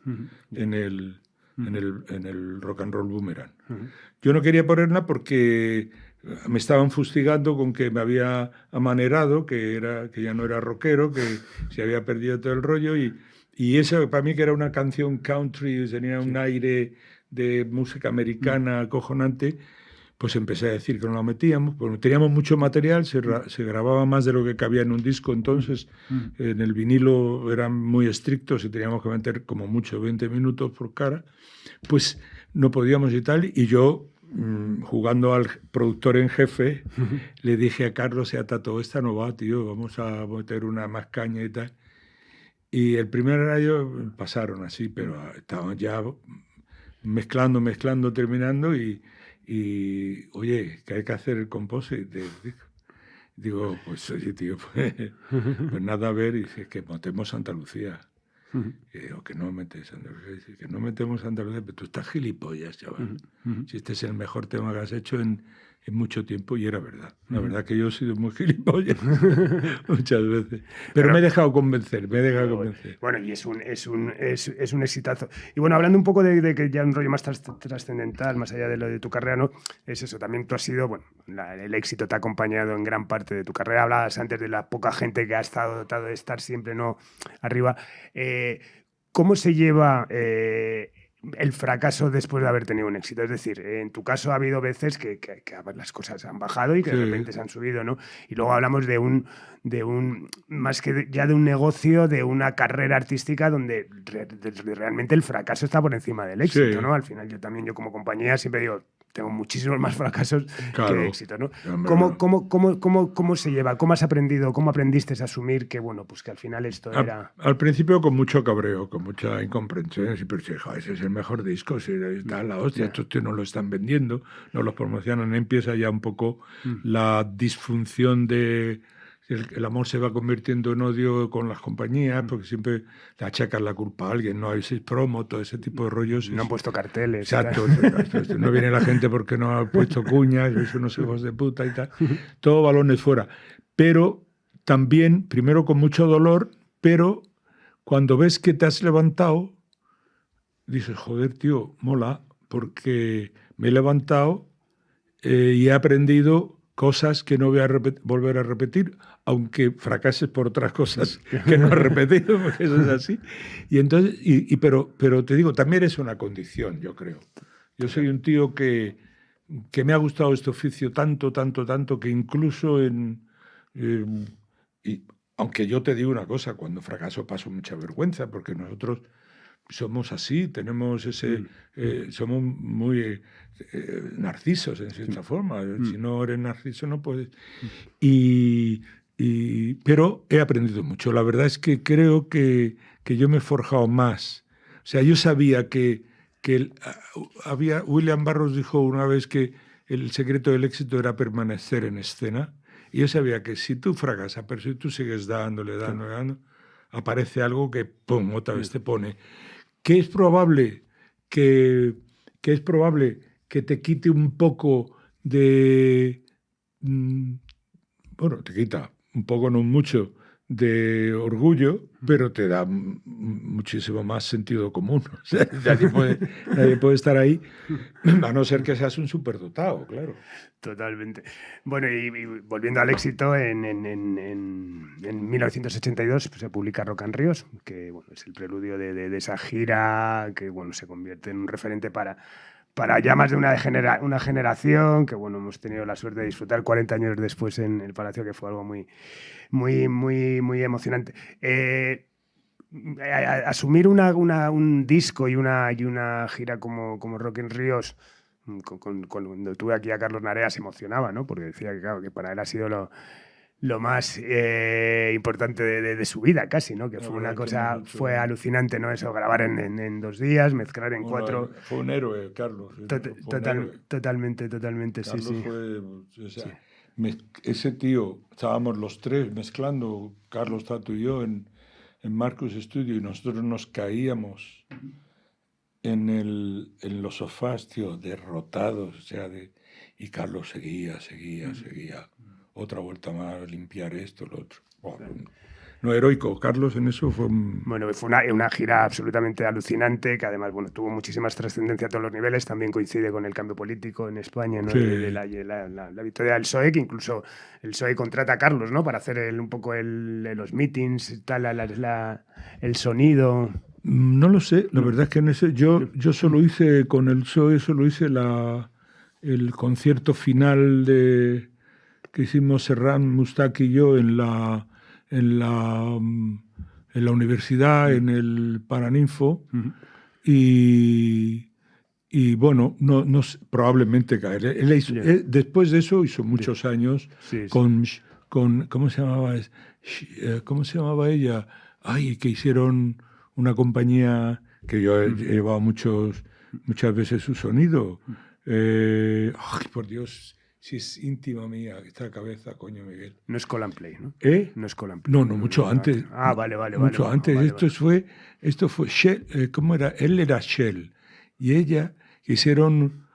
en el Rock and Roll Boomerang. Yo no quería ponerla porque me estaban fustigando con que me había amanerado, que ya no era rockero, que se había perdido todo el rollo y eso para mí que era una canción country, tenía un aire de música americana acojonante, pues empecé a decir que no la metíamos, porque teníamos mucho material, se grababa más de lo que cabía en un disco, entonces en el vinilo eran muy estrictos y teníamos que meter como mucho 20 minutos por cara, pues no podíamos y tal, y yo, jugando al productor en jefe, le dije a Carlos y a Tato, esta no va, tío, vamos a meter una más caña y tal. Y el primer radio pasaron así, pero estaban ya mezclando, terminando, y oye, ¿qué hay que hacer el compósito? Digo, pues oye, tío, pues nada, a ver, y dice, que metemos Santa Lucía. Y digo, que no metes Santa Lucía. Dice, que no metemos Santa Lucía, pero tú estás gilipollas, chaval. Si este es el mejor tema que has hecho en mucho tiempo, y era verdad. La verdad que yo he sido muy gilipollas muchas veces. Pero me he dejado convencer, Bueno, y es un exitazo. Y bueno, hablando un poco de que ya un rollo más trascendental, más allá de lo de tu carrera, ¿no? Es eso, también tú has sido, bueno, el éxito te ha acompañado en gran parte de tu carrera. Hablabas antes de la poca gente que ha estado dotado de estar siempre, ¿no?, arriba. ¿Cómo se lleva el fracaso después de haber tenido un éxito? Es decir, en tu caso ha habido veces que las cosas han bajado y que de repente se han subido, ¿no? Y luego hablamos de un más que ya de un negocio, de una carrera artística donde realmente el fracaso está por encima del éxito, ¿no? Al final yo como compañía siempre digo, tengo muchísimos más fracasos que éxito, ¿no? ¿Cómo se lleva? ¿Cómo has aprendido? ¿Cómo aprendiste a asumir que, bueno, pues que al final esto era...? Al principio con mucho cabreo, con mucha incomprensión. Siempre dije, ese es el mejor disco, si está la hostia, estos tíos no lo están vendiendo, no los promocionan. Empieza ya un poco la disfunción de... El amor se va convirtiendo en odio con las compañías, porque siempre le achacan la culpa a alguien, no hay promo, todo ese tipo de rollos. No han puesto carteles. Exacto. No viene la gente porque no ha puesto cuñas, son unos hijos de puta y tal. Todo balones fuera. Pero también, primero con mucho dolor, pero cuando ves que te has levantado, dices, joder, tío, mola, porque me he levantado y he aprendido cosas que no voy a volver a repetir, aunque fracases por otras cosas que no has repetido, porque eso es así. Y entonces, pero te digo, también es una condición, yo creo. Yo soy un tío que me ha gustado este oficio tanto, que incluso y aunque yo te digo una cosa, cuando fracaso paso mucha vergüenza, porque nosotros somos así, tenemos somos muy narcisos en cierta forma. Si no eres narciso no puedes. Pero he aprendido mucho. La verdad es que creo que yo me he forjado más. O sea, yo sabía que William Burroughs dijo una vez que el secreto del éxito era permanecer en escena. Y yo sabía que si tú fracasas, pero si tú sigues dando, aparece algo que, pum, otra vez te pone. Que es probable que te quite un poco de... Bueno, te quita un poco, no mucho, de orgullo, pero te da muchísimo más sentido común. O sea, nadie puede estar ahí, a no ser que seas un superdotado, claro. Totalmente. Bueno, y volviendo al éxito, en 1982 pues, se publica Rock and Ríos, que bueno, es el preludio de esa gira que bueno, se convierte en un referente para ya más de una generación, que bueno, hemos tenido la suerte de disfrutar 40 años después en el Palacio, que fue algo muy emocionante. Asumir un disco y una gira como Rock and Ríos, cuando tuve aquí a Carlos Narea se emocionaba, ¿no? Porque decía que, claro, que para él ha sido lo más importante de su vida, casi, ¿no? Que fue una cosa, fue alucinante, ¿no? Eso, grabar en 2 días, mezclar en 4. Fue un héroe, Carlos. Totalmente, Carlos sí. Fue, o sea, ese tío, estábamos los 3 mezclando, Carlos, Tato y yo, en Marcus Studio, y nosotros nos caíamos en los sofás, tío, derrotados, o sea, y Carlos seguía. Otra vuelta más, limpiar esto, lo otro. Bueno, no, heroico. Carlos en eso fue... Bueno, fue una gira absolutamente alucinante, que además bueno, tuvo muchísimas trascendencia a todos los niveles. También coincide con el cambio político en España, ¿no? Sí. De la victoria del PSOE, que incluso el PSOE contrata a Carlos, ¿no? Para hacer un poco los meetings, tal, el sonido... No lo sé, la verdad es que en ese, yo solo hice con el PSOE, solo hice el concierto final que hicimos Serran, Mustak y yo en la universidad, en el Paraninfo, y bueno, probablemente caer. Después de eso hizo muchos años con ¿cómo se llamaba? ¿Cómo se llamaba ella? Ay, que hicieron una compañía que yo he llevado muchas veces su sonido. Ay, por Dios, si es íntima mía esta cabeza, coño, Miguel. No es Call and Play, ¿no? No es Call and Play. No, mucho antes. Vale. Mucho antes. Esto fue Shell. ¿Cómo era? Él era Shell. Y ella hicieron...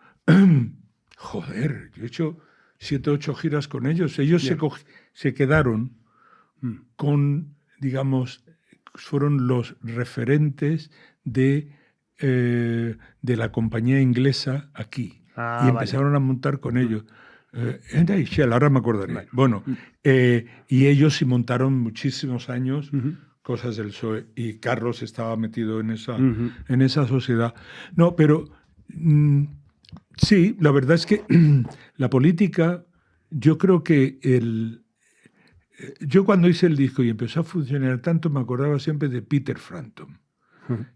Joder, yo he hecho 7 o 8 giras con ellos. Ellos se quedaron con, digamos, fueron los referentes de la compañía inglesa aquí. Y empezaron a montar con ellos. Shell, ahora me acordaré. Vale. Bueno, y ellos montaron muchísimos años cosas del PSOE, y Carlos estaba metido en esa sociedad. No, pero sí, la verdad es que la política, yo creo que yo cuando hice el disco y empezó a funcionar tanto, me acordaba siempre de Peter Frampton,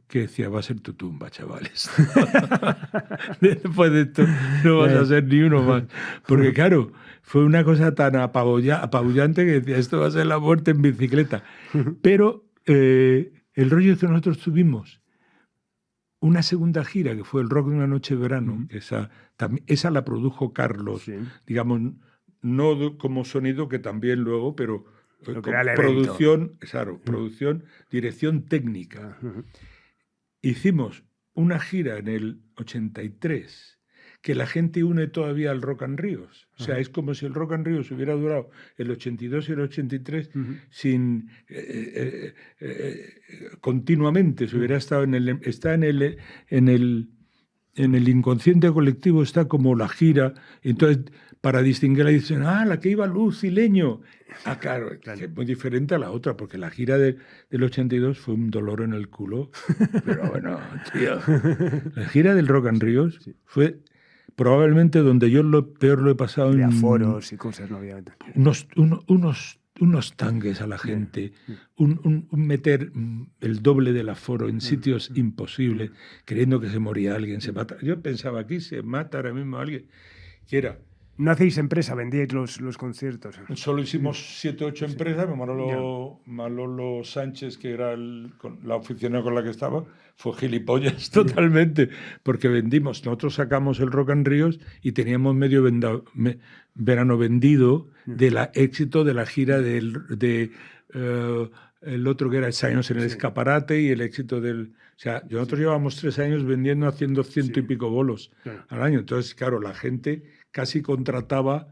que decía, va a ser tu tumba, chavales. Después de esto no vas a ser ni uno más. Porque claro, fue una cosa tan apabullante que decía, esto va a ser la muerte en bicicleta. Pero el rollo es que nosotros tuvimos una segunda gira, que fue el Rock de una noche de verano, esa la produjo Carlos, digamos, no como sonido, que también luego, pero producción, producción, dirección técnica. Hicimos una gira en el 83 que la gente une todavía al Rock and Ríos. O sea, es como si el Rock and Ríos hubiera durado el 82 y el 83 sin continuamente. Se hubiera estado en el inconsciente colectivo, está como la gira. Entonces, para distinguirla, dicen, la que iba Luz y Leño. Claro, que es muy diferente a la otra, porque la gira del 82 fue un dolor en el culo. Pero bueno, tío. La gira del Rock and Ríos fue probablemente donde yo peor lo he pasado. De aforos y cosas, no había. Unos tangues a la gente, un meter el doble del aforo en sitios imposibles, creyendo que se moría alguien, se mata. Yo pensaba, aquí se mata ahora mismo alguien. Que era... ¿No hacéis empresa? ¿Vendíais los conciertos? Solo hicimos 7 o 8 empresas. Manolo Sánchez, que era la oficina con la que estaba, fue gilipollas totalmente, porque vendimos. Nosotros sacamos el Rock and Ríos y teníamos medio verano vendido del éxito de la gira el otro que era Años en el Escaparate, y el éxito del... O sea, nosotros llevábamos 3 años vendiendo, haciendo 100 y pico bolos al año. Entonces, claro, la gente casi contrataba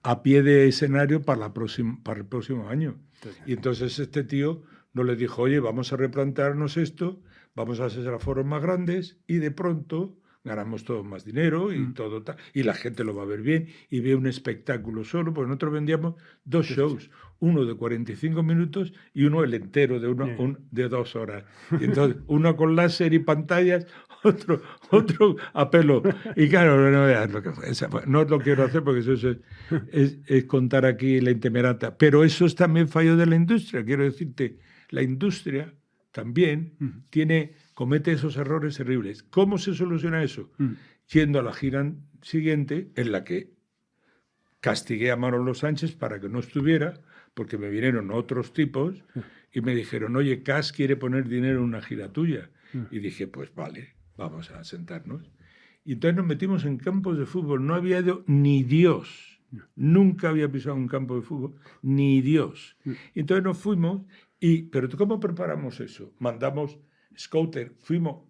a pie de escenario para el próximo año. Y entonces este tío nos le dijo, oye, vamos a replantearnos esto, vamos a hacer aforos más grandes, y de pronto ganamos todos más dinero y todo tal, y la gente lo va a ver bien y ve un espectáculo solo, porque nosotros vendíamos 2 shows, uno de 45 minutos y uno el entero de 2 horas. Y entonces, uno con láser y pantallas, otro a pelo. Y claro, no veas lo que fue. No lo quiero hacer porque eso es contar aquí la intemerata. Pero eso es también fallo de la industria. Quiero decirte, la industria también comete esos errores terribles. ¿Cómo se soluciona eso? Yendo a la gira siguiente, en la que castigué a Manolo Sánchez para que no estuviera, porque me vinieron otros tipos y me dijeron, oye, Cas quiere poner dinero en una gira tuya. Y dije, pues vale, vamos a sentarnos. Y entonces nos metimos en campos de fútbol. No había ido ni Dios. Nunca había pisado un campo de fútbol, ni Dios. Y entonces nos fuimos. ¿Pero cómo preparamos eso? Mandamos scouter, fuimos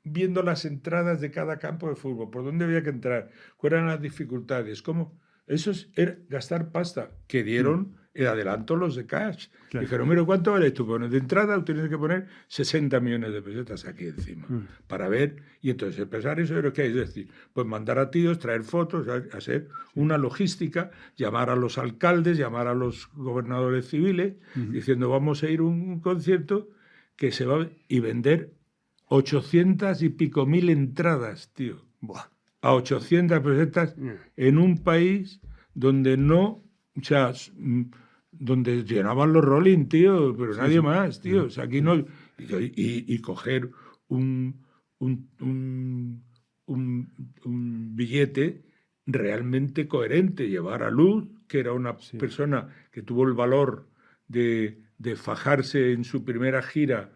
viendo las entradas de cada campo de fútbol, por dónde había que entrar, cuáles eran las dificultades, cómo... Eso era gastar pasta, que dieron el adelanto los de Cash. Claro. Dijeron, mira, ¿cuánto vale esto? Bueno, de entrada tienes que poner 60 millones de pesetas aquí encima, para ver, y entonces empezar eso, ¿qué es decir? Pues mandar a tíos, traer fotos, hacer una logística, llamar a los alcaldes, llamar a los gobernadores civiles, diciendo, vamos a ir a un concierto que se va y vender 800 y pico mil entradas, tío. Buah. a 800 pesetas en un país donde no, o sea, donde llenaban los Rolling, tío, pero nadie más, tío. O sea, aquí no... Y coger un billete realmente coherente, llevar a Luz, que era una persona que tuvo el valor de fajarse en su primera gira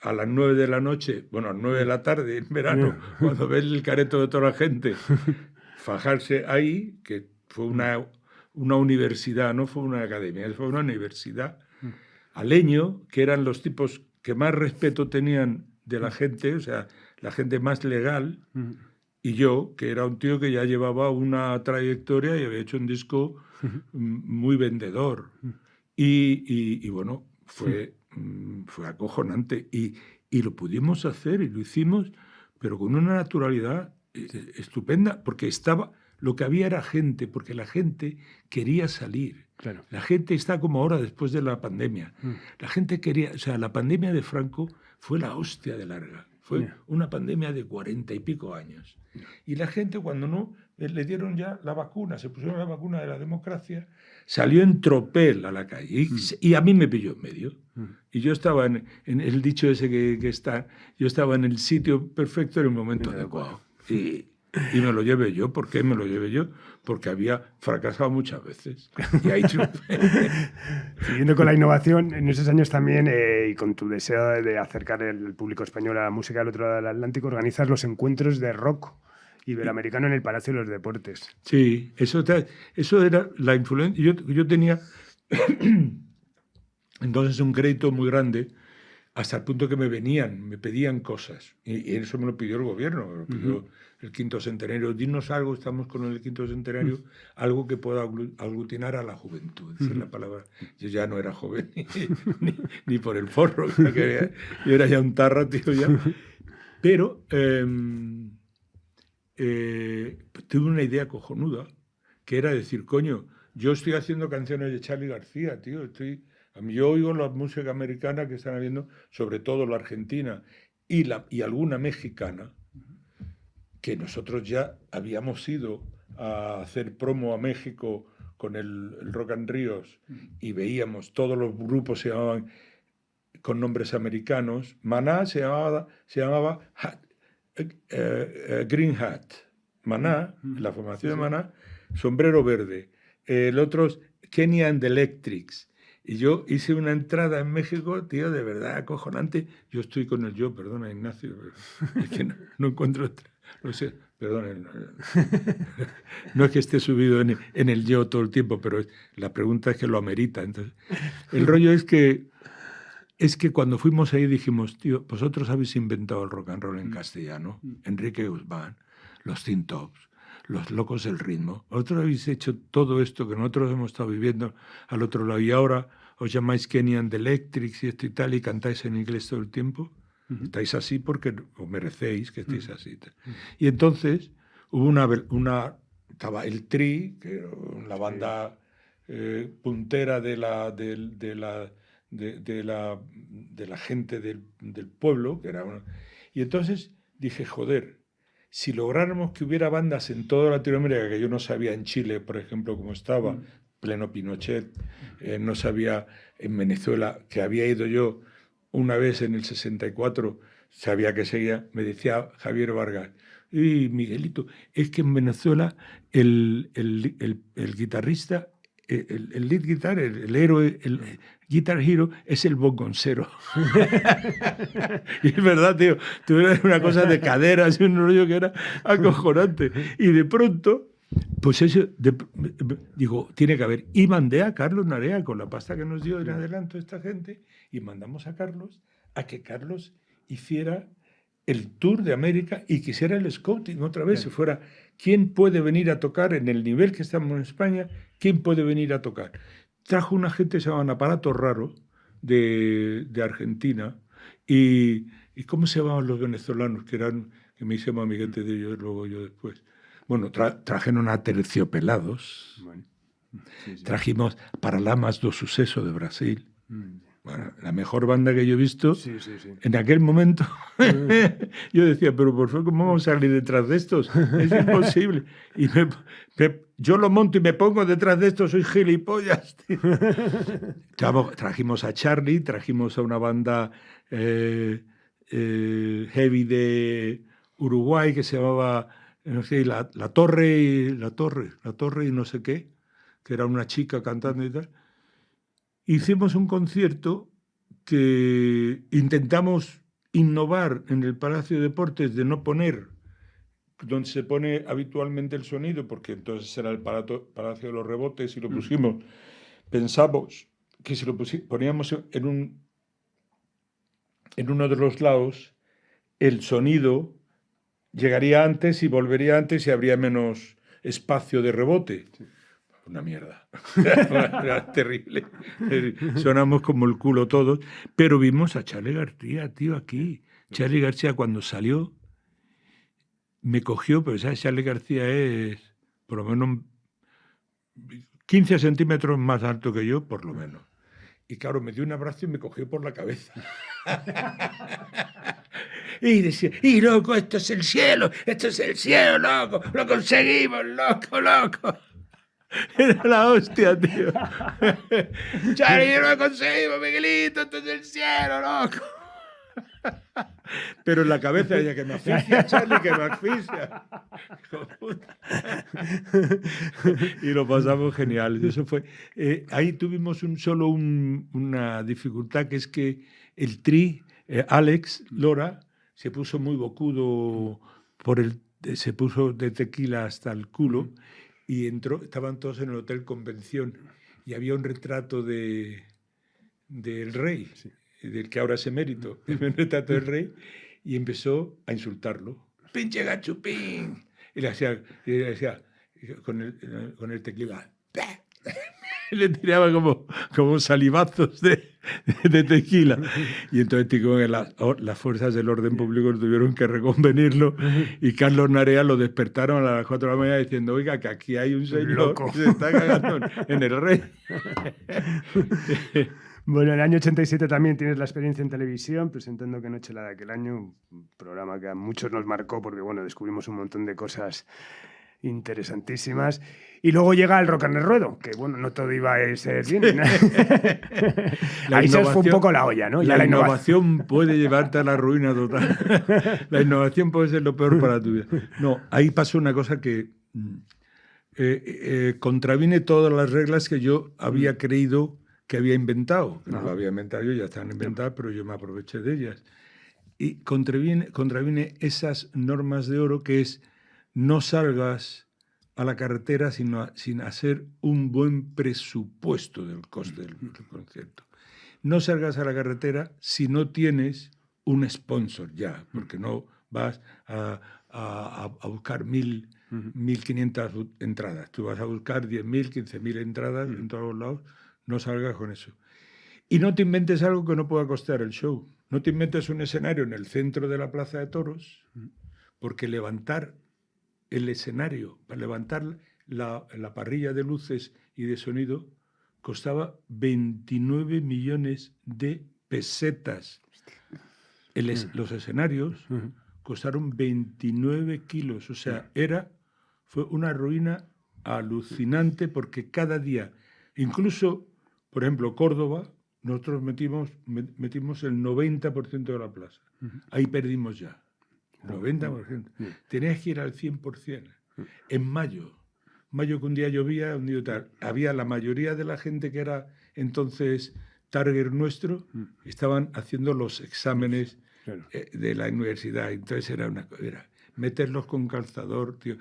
a las 9 de la noche, bueno, a las 9 de la tarde, en verano, cuando ves el careto de toda la gente, fajarse ahí, que fue una universidad, no fue una academia, fue una universidad, a Leño, que eran los tipos que más respeto tenían de la gente, o sea, la gente más legal, y yo, que era un tío que ya llevaba una trayectoria y había hecho un disco muy vendedor. Y bueno, fue acojonante. Y lo pudimos hacer y lo hicimos, pero con una naturalidad estupenda, porque lo que había era gente, porque la gente quería salir. Claro. La gente está como ahora después de la pandemia. La gente quería, o sea, la pandemia de Franco fue la hostia de larga. Fue una pandemia de 40 y pico años. Y la gente, cuando no le dieron ya la vacuna, se pusieron la vacuna de la democracia, salió en tropel a la calle. Y a mí me pilló en medio. Y yo estaba en el dicho ese que está, yo estaba en el sitio perfecto en el momento adecuado. Y me lo llevé yo. ¿Por qué me lo llevé yo? Porque había fracasado muchas veces. Y ahí triunfé. Siguiendo con la innovación, en esos años también, y con tu deseo de acercar el público español a la música del otro lado del Atlántico, organizas los encuentros de rock iberoamericano en el Palacio de los Deportes. Sí, eso era la influencia. Yo tenía entonces un crédito muy grande, hasta el punto que me pedían cosas. Y eso me lo pidió el gobierno, me lo pidió el quinto centenario. Dinos algo, estamos con el quinto centenario, algo que pueda aglutinar a la juventud. Esa es la palabra. Yo ya no era joven, ni por el forro. Yo era ya un tarra, tío, ya. Pero tuve una idea cojonuda, que era decir, coño, yo estoy haciendo canciones de Charly García, tío, yo oigo la música americana que están habiendo, sobre todo la argentina y alguna mexicana, que nosotros ya habíamos ido a hacer promo a México con el Rock and Ríos y veíamos, todos los grupos se llamaban con nombres americanos. Maná se llamaba Green Hat. Maná, la formación de Maná, sombrero verde. El otro es Kenny and the Electrics. Y yo hice una entrada en México, tío, de verdad acojonante. Yo estoy con perdona, Ignacio, es que no encuentro... No sé, perdón, no es que esté subido en el yo todo el tiempo, pero la pregunta es que lo amerita. Entonces, el rollo es que cuando fuimos ahí dijimos, tío, vosotros habéis inventado el rock and roll en castellano, Enrique Guzmán, los Tin Tops, los Locos del Ritmo. Vosotros habéis hecho todo esto que nosotros hemos estado viviendo al otro lado y ahora os llamáis Kenny and the Electrics y esto y tal y cantáis en inglés todo el tiempo. Estáis así porque os merecéis que estéis así. Y entonces hubo estaba el Tri, que era la banda puntera de la gente del pueblo, que era y entonces dije, joder, si lográramos que hubiera bandas en toda Latinoamérica, que yo no sabía en Chile, por ejemplo, cómo estaba, pleno Pinochet, no sabía en Venezuela, que había ido yo una vez en el 64, sabía que seguía, me decía Javier Vargas, y Miguelito, es que en Venezuela el guitarrista, el lead guitar, el héroe, el guitar hero es el bongoncero. Y es verdad, tío, tuve una cosa de caderas y un rollo que era acojonante. Y de pronto, pues eso, digo, tiene que haber. Y mandé a Carlos Narea con la pasta que nos dio en adelanto esta gente, y mandamos a Carlos a que Carlos hiciera el tour de América y quisiera el scouting otra vez, si fuera, ¿quién puede venir a tocar en el nivel que estamos en España? ¿Quién puede venir a tocar? Trajo una gente que se llama Aparato Raro de Argentina y ¿cómo se llamaban los venezolanos? Que me hice amiguete de ellos luego yo después. Bueno, trajeron a Terciopelados, bueno, sí. Trajimos Paralamas do Suceso de Brasil. bueno, la mejor banda que yo he visto. Sí, sí, sí. En aquel momento yo decía, pero por favor, ¿cómo vamos a salir detrás de estos? Es imposible. Y yo lo monto y me pongo detrás de estos, soy gilipollas, tío. Trajimos a Charlie, trajimos a una banda heavy de Uruguay que se llamaba, no sé, la Torre y no sé qué, que era una chica cantando y tal. Hicimos un concierto que intentamos innovar en el Palacio de Deportes, de no poner donde se pone habitualmente el sonido, porque entonces era el Palacio de los Rebotes, y lo pusimos. Pensamos que si lo poníamos en uno de los lados, el sonido llegaría antes y volvería antes y habría menos espacio de rebote. Sí. Una mierda. Era terrible. Sonamos como el culo todos. Pero vimos a Charly García, tío, aquí. Charly García, cuando salió, me cogió, pero ¿sabes? Charly García es por lo menos 15 centímetros más alto que yo, por lo menos. Y claro, me dio un abrazo y me cogió por la cabeza. Y decía, y loco, esto es el cielo, loco, lo conseguimos, loco. Era la hostia, tío. Charly, lo conseguimos, Miguelito, esto es el cielo, loco. Pero en la cabeza ella, que me asfixia, Charly, que me asfixia. Y lo pasamos genial. Eso fue. Ahí tuvimos una dificultad, que es que el Alex Lora, se puso muy bocudo se puso de tequila hasta el culo. Y estaban todos en el Hotel Convención y había un retrato del rey, sí, del que ahora es emérito, un retrato del rey, y empezó a insultarlo. ¡Pinche gachupín! Y le decía con el tequila, le tiraba como salivazos de tequila. Y entonces las fuerzas del orden público tuvieron que reconvenirlo, y Carlos Narea lo despertaron a las 4 de la mañana diciendo, oiga, que aquí hay un señor loco que se está cagando en el rey. Bueno, en el año 87 también tienes la experiencia en televisión, presentando Que Noche la de aquel año, un programa que a muchos nos marcó porque, bueno, descubrimos un montón de cosas interesantísimas. Y luego llega el Rock and el Ruedo, que, bueno, no todo iba a ser bien. Ahí se fue un poco la olla, ¿no? La innovación puede llevarte a la ruina total. La innovación puede ser lo peor para tu vida. No, ahí pasó una cosa que contravine todas las reglas que yo había creído que había inventado. Que no lo había inventado yo, ya estaban inventadas, pero yo me aproveché de ellas. Y contravine esas normas de oro, que es: no salgas a la carretera sin hacer un buen presupuesto del coste del concierto. No salgas a la carretera si no tienes un sponsor ya, porque no vas a buscar 1.500 entradas. Tú vas a buscar 10.000, 15.000 entradas en todos los lados. No salgas con eso. Y no te inventes algo que no pueda costar el show. No te inventes un escenario en el centro de la Plaza de Toros, porque levantar el escenario, para levantar la parrilla de luces y de sonido, costaba 29 millones de pesetas. Los escenarios costaron 29 kilos. O sea, fue una ruina alucinante, porque cada día, incluso, por ejemplo, Córdoba, nosotros metimos el 90% de la plaza. Ahí perdimos ya. 90%. Tenías que ir al 100%. En mayo que un día llovía, un día tal, había la mayoría de la gente que era entonces target nuestro, estaban haciendo los exámenes de la universidad. Entonces era meterlos con calzador, tío.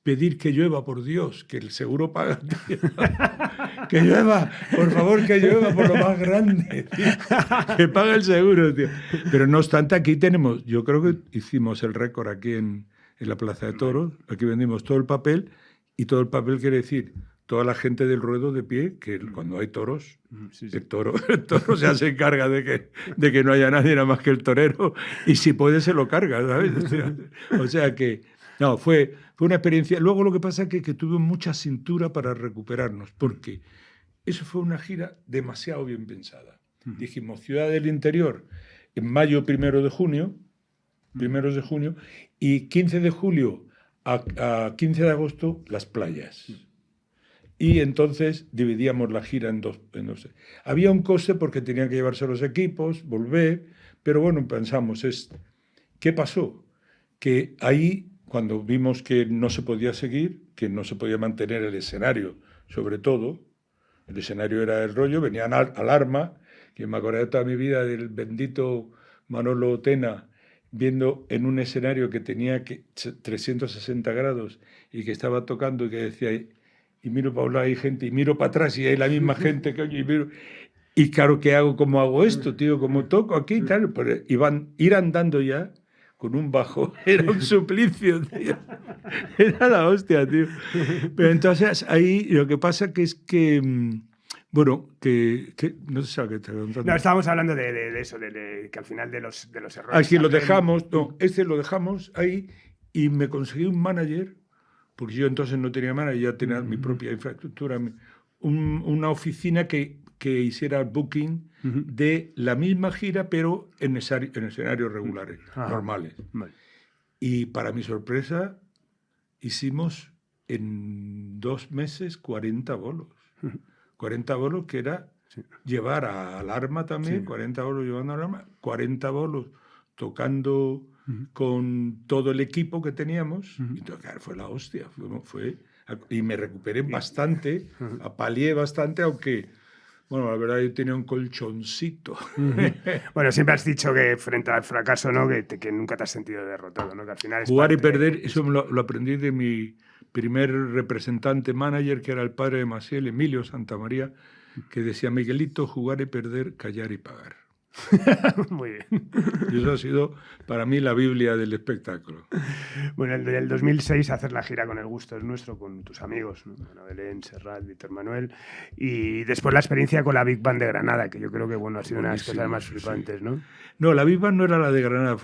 Pedir que llueva, por Dios, que el seguro paga, tío. Que llueva, por favor, que llueva por lo más grande, tío. Que paga el seguro, tío. Pero no obstante, aquí yo creo que hicimos el récord aquí en la Plaza de Toros. Aquí vendimos todo el papel, y todo el papel quiere decir toda la gente del ruedo de pie, que cuando hay toros, el toro se encarga de que no haya nadie nada más que el torero, y si puede se lo carga, ¿sabes? O sea que... No, fue una experiencia. Luego lo que pasa es que tuve mucha cintura para recuperarnos, porque eso fue una gira demasiado bien pensada. Dijimos Ciudad del Interior en mayo, primeros de junio, y 15 de julio a 15 de agosto las playas. Y entonces dividíamos la gira en dos. Había un coste porque tenían que llevarse los equipos, volver, pero bueno, pensamos, ¿qué pasó? Que ahí, cuando vimos que no se podía seguir, que no se podía mantener el escenario, sobre todo, el escenario era el rollo, venían alarma, que me acordé toda mi vida del bendito Manolo Tena, viendo en un escenario que tenía 360 grados y que estaba tocando y que decía, y miro para un lado hay gente, y miro para atrás y hay la misma gente, coño, y claro, ¿qué hago? ¿Cómo hago esto, tío? ¿Cómo toco aquí y tal? Pues ir andando ya con un bajo era un suplicio, tío. Era la hostia, tío. Pero entonces ahí lo que pasa que es que, bueno, que no sé qué te contando. No, estábamos hablando de eso, que al final de los errores. Aquí lo dejamos, lo dejamos ahí y me conseguí un manager, porque yo entonces no tenía manager, ya tenía mi propia infraestructura, una oficina que hiciera el booking de la misma gira, pero en escenarios regulares, normales. Vale. Y para mi sorpresa, hicimos en 2 meses 40 bolos. 40 bolos que era llevar a Alarma también, 40 bolos llevando a Alarma, 40 bolos tocando con todo el equipo que teníamos. Y entonces, claro, fue la hostia. Y me recuperé bastante, apaleé bastante, aunque, bueno, la verdad yo tenía un colchoncito. Bueno, siempre has dicho que frente al fracaso, ¿no? Que nunca te has sentido derrotado, ¿no? Que al final jugar y perder, eso lo aprendí de mi primer representante manager, que era el padre de Maciel, Emilio Santamaría, que decía, Miguelito, jugar y perder, callar y pagar. Muy bien. Y eso ha sido para mí la Biblia del espectáculo. Bueno, en el 2006 hacer la gira con El Gusto es Nuestro, con tus amigos, ¿no? Ana Belén, Serrat, Víctor Manuel, y después la experiencia con la Big Band de Granada, que yo creo que bueno, ha sido una de las cosas más flipantes, ¿no? No, la Big Band no era la de Granada,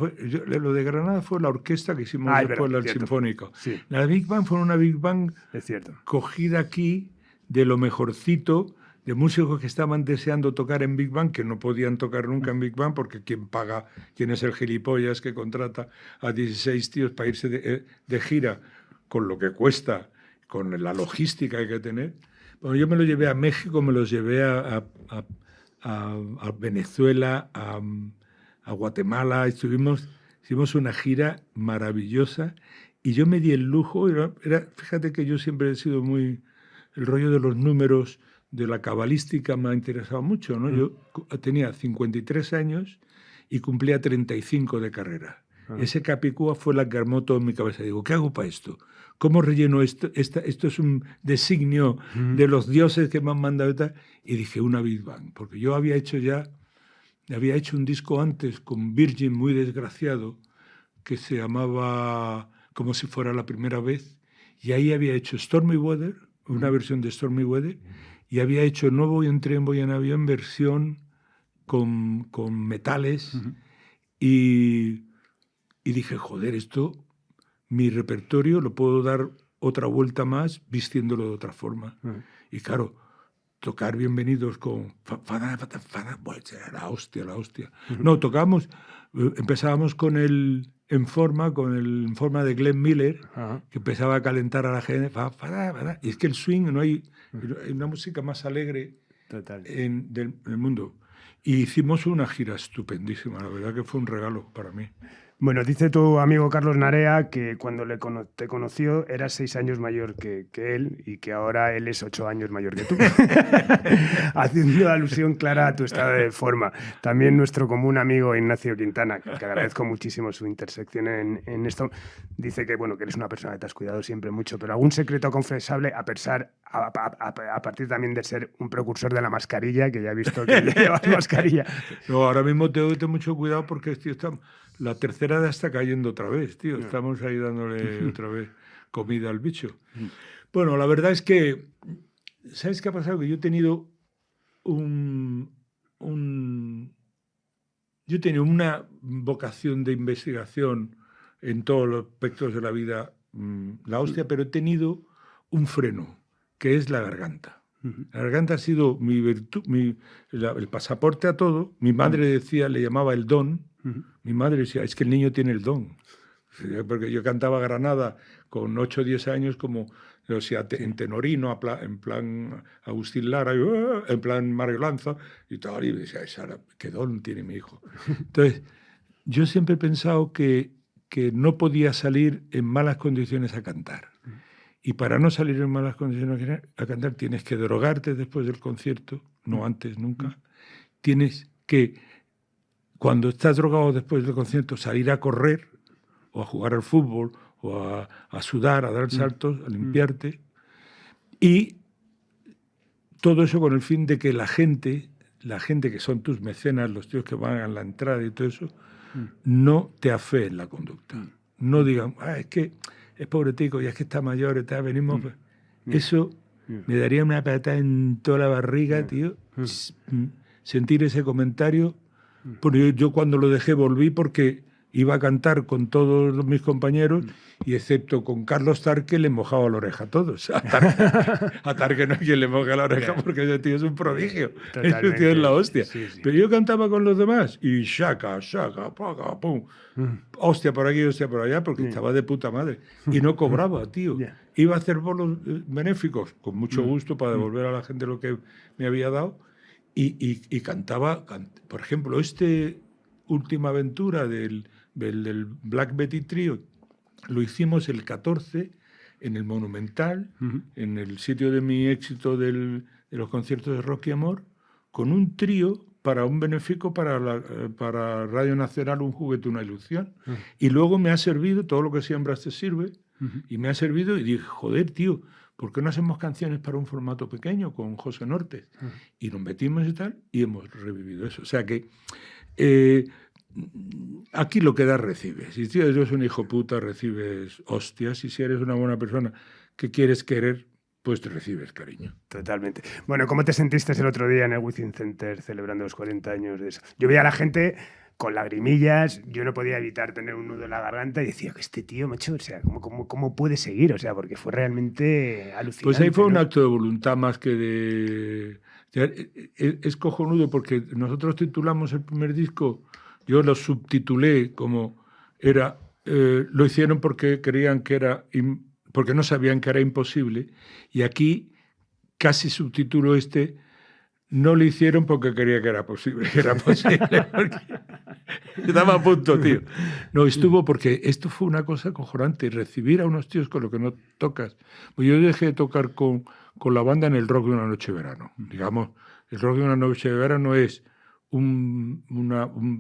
lo de Granada fue la orquesta que hicimos después del Sinfónico. Sí. La Big Band fue una Big Band cogida aquí de lo mejorcito, de músicos que estaban deseando tocar en Big Band, que no podían tocar nunca en Big Band, porque quién es el gilipollas que contrata a 16 tíos para irse de gira, con lo que cuesta, con la logística que hay que tener. Bueno, yo me lo llevé a México, me los llevé a Venezuela, a Guatemala, hicimos una gira maravillosa, y yo me di el lujo, fíjate que yo siempre he sido muy... El rollo de los números, de la cabalística me ha interesado mucho, ¿no? Yo tenía 53 años y cumplía 35 de carrera. Ese Capicúa fue la que armó todo en mi cabeza. Digo, ¿qué hago para esto? ¿Cómo relleno esto? Esto es un designio de los dioses que me han mandado y tal. Y dije, una Big Bang. Porque yo había hecho un disco antes con Virgin muy desgraciado que se llamaba Como si fuera la primera vez. Y ahí había hecho Stormy Weather, una versión de Stormy Weather, y había hecho No voy en tren, voy en avión, versión con metales, y dije, joder, mi repertorio lo puedo dar otra vuelta más vistiéndolo de otra forma. Y claro, tocar Bienvenidos con la hostia. No, empezábamos con el En Forma de Glenn Miller, que empezaba a calentar a la gente. Y es que el swing, no hay una música más alegre del mundo. Y hicimos una gira estupendísima, la verdad que fue un regalo para mí. Bueno, dice tu amigo Carlos Narea que cuando te conoció eras 6 años mayor que él y que ahora él es 8 años mayor que tú. Haciendo alusión clara a tu estado de forma. También nuestro común amigo Ignacio Quintana, que agradezco muchísimo su intersección en esto, dice que, bueno, que eres una persona que te has cuidado siempre mucho, pero algún secreto confesable a partir también de ser un precursor de la mascarilla, que ya he visto que llevas mascarilla. No, ahora mismo tengo que tener mucho cuidado porque la tercera edad está cayendo otra vez, tío. Estamos ahí dándole otra vez comida al bicho. Bueno, la verdad es que, ¿sabes qué ha pasado? Que yo he tenido una vocación de investigación en todos los aspectos de la vida, la hostia, pero he tenido un freno, que es la garganta. La garganta ha sido mi virtud, el pasaporte a todo. Mi madre decía, le llamaba el don. Mi madre decía, es que el niño tiene el don. Porque yo cantaba Granada con 8 o 10 años como, o sea, en tenorino, en plan Agustín Lara, en plan Mario Lanza y tal. Y decía, qué don tiene mi hijo. Entonces, yo siempre he pensado que no podía salir en malas condiciones a cantar. Y para no salir en malas condiciones a cantar tienes que drogarte después del concierto, no antes, nunca. Tienes que, cuando estás drogado después del concierto, salir a correr o a jugar al fútbol o a sudar, a dar saltos, a limpiarte. Y todo eso con el fin de que la gente que son tus mecenas, los tíos que van a la entrada y todo eso, no te afeen la conducta. No digan, es que es pobretico y es que está mayor, venimos... Eso me daría una patada en toda la barriga, tío. Sentir ese comentario. Porque yo cuando lo dejé volví porque iba a cantar con todos mis compañeros y excepto con Carlos Tarque le mojaba la oreja a todos. A Tarque no hay quien le moje la oreja porque ese tío es un prodigio. Ese tío es la hostia. Sí. Pero yo cantaba con los demás y shaka, paga, pum. Hostia por aquí, hostia por allá, porque estaba de puta madre. Y no cobraba, tío. Iba a hacer bolos benéficos con mucho gusto para devolver a la gente lo que me había dado. Y cantaba, por ejemplo, última aventura del Black Betty Trio, lo hicimos el 14 en el Monumental, en el sitio de mi éxito de los conciertos de Rock y Amor, con un trío para un benéfico para Radio Nacional, un juguete, una ilusión. Y luego me ha servido, todo lo que siembras te sirve, y me ha servido y dije, joder, tío, ¿por qué no hacemos canciones para un formato pequeño con José Nortes? Y nos metimos y tal, y hemos revivido eso. O sea que aquí lo que das recibes. Si eres un hijo puta, recibes hostias. Y si eres una buena persona que quieres querer, pues te recibes cariño. Totalmente. Bueno, ¿cómo te sentiste el otro día en el Within Center celebrando los 40 años de eso? Yo veía a la gente con lagrimillas, yo no podía evitar tener un nudo en la garganta y decía que este tío, macho, o sea, ¿cómo puede seguir? O sea, porque fue realmente alucinante. Pues ahí fue un acto de voluntad más que de... Es cojonudo porque nosotros titulamos el primer disco, yo lo subtitulé como era... lo hicieron porque creían que era... porque no sabían que era imposible, y aquí casi subtítulo no lo hicieron porque quería que era posible, porque estaba a punto, tío. No, estuvo porque esto fue una cosa cojonante, recibir a unos tíos con lo que no tocas. Pues yo dejé de tocar con la banda en el Rock de una noche de verano. Digamos, el Rock de una noche de verano es un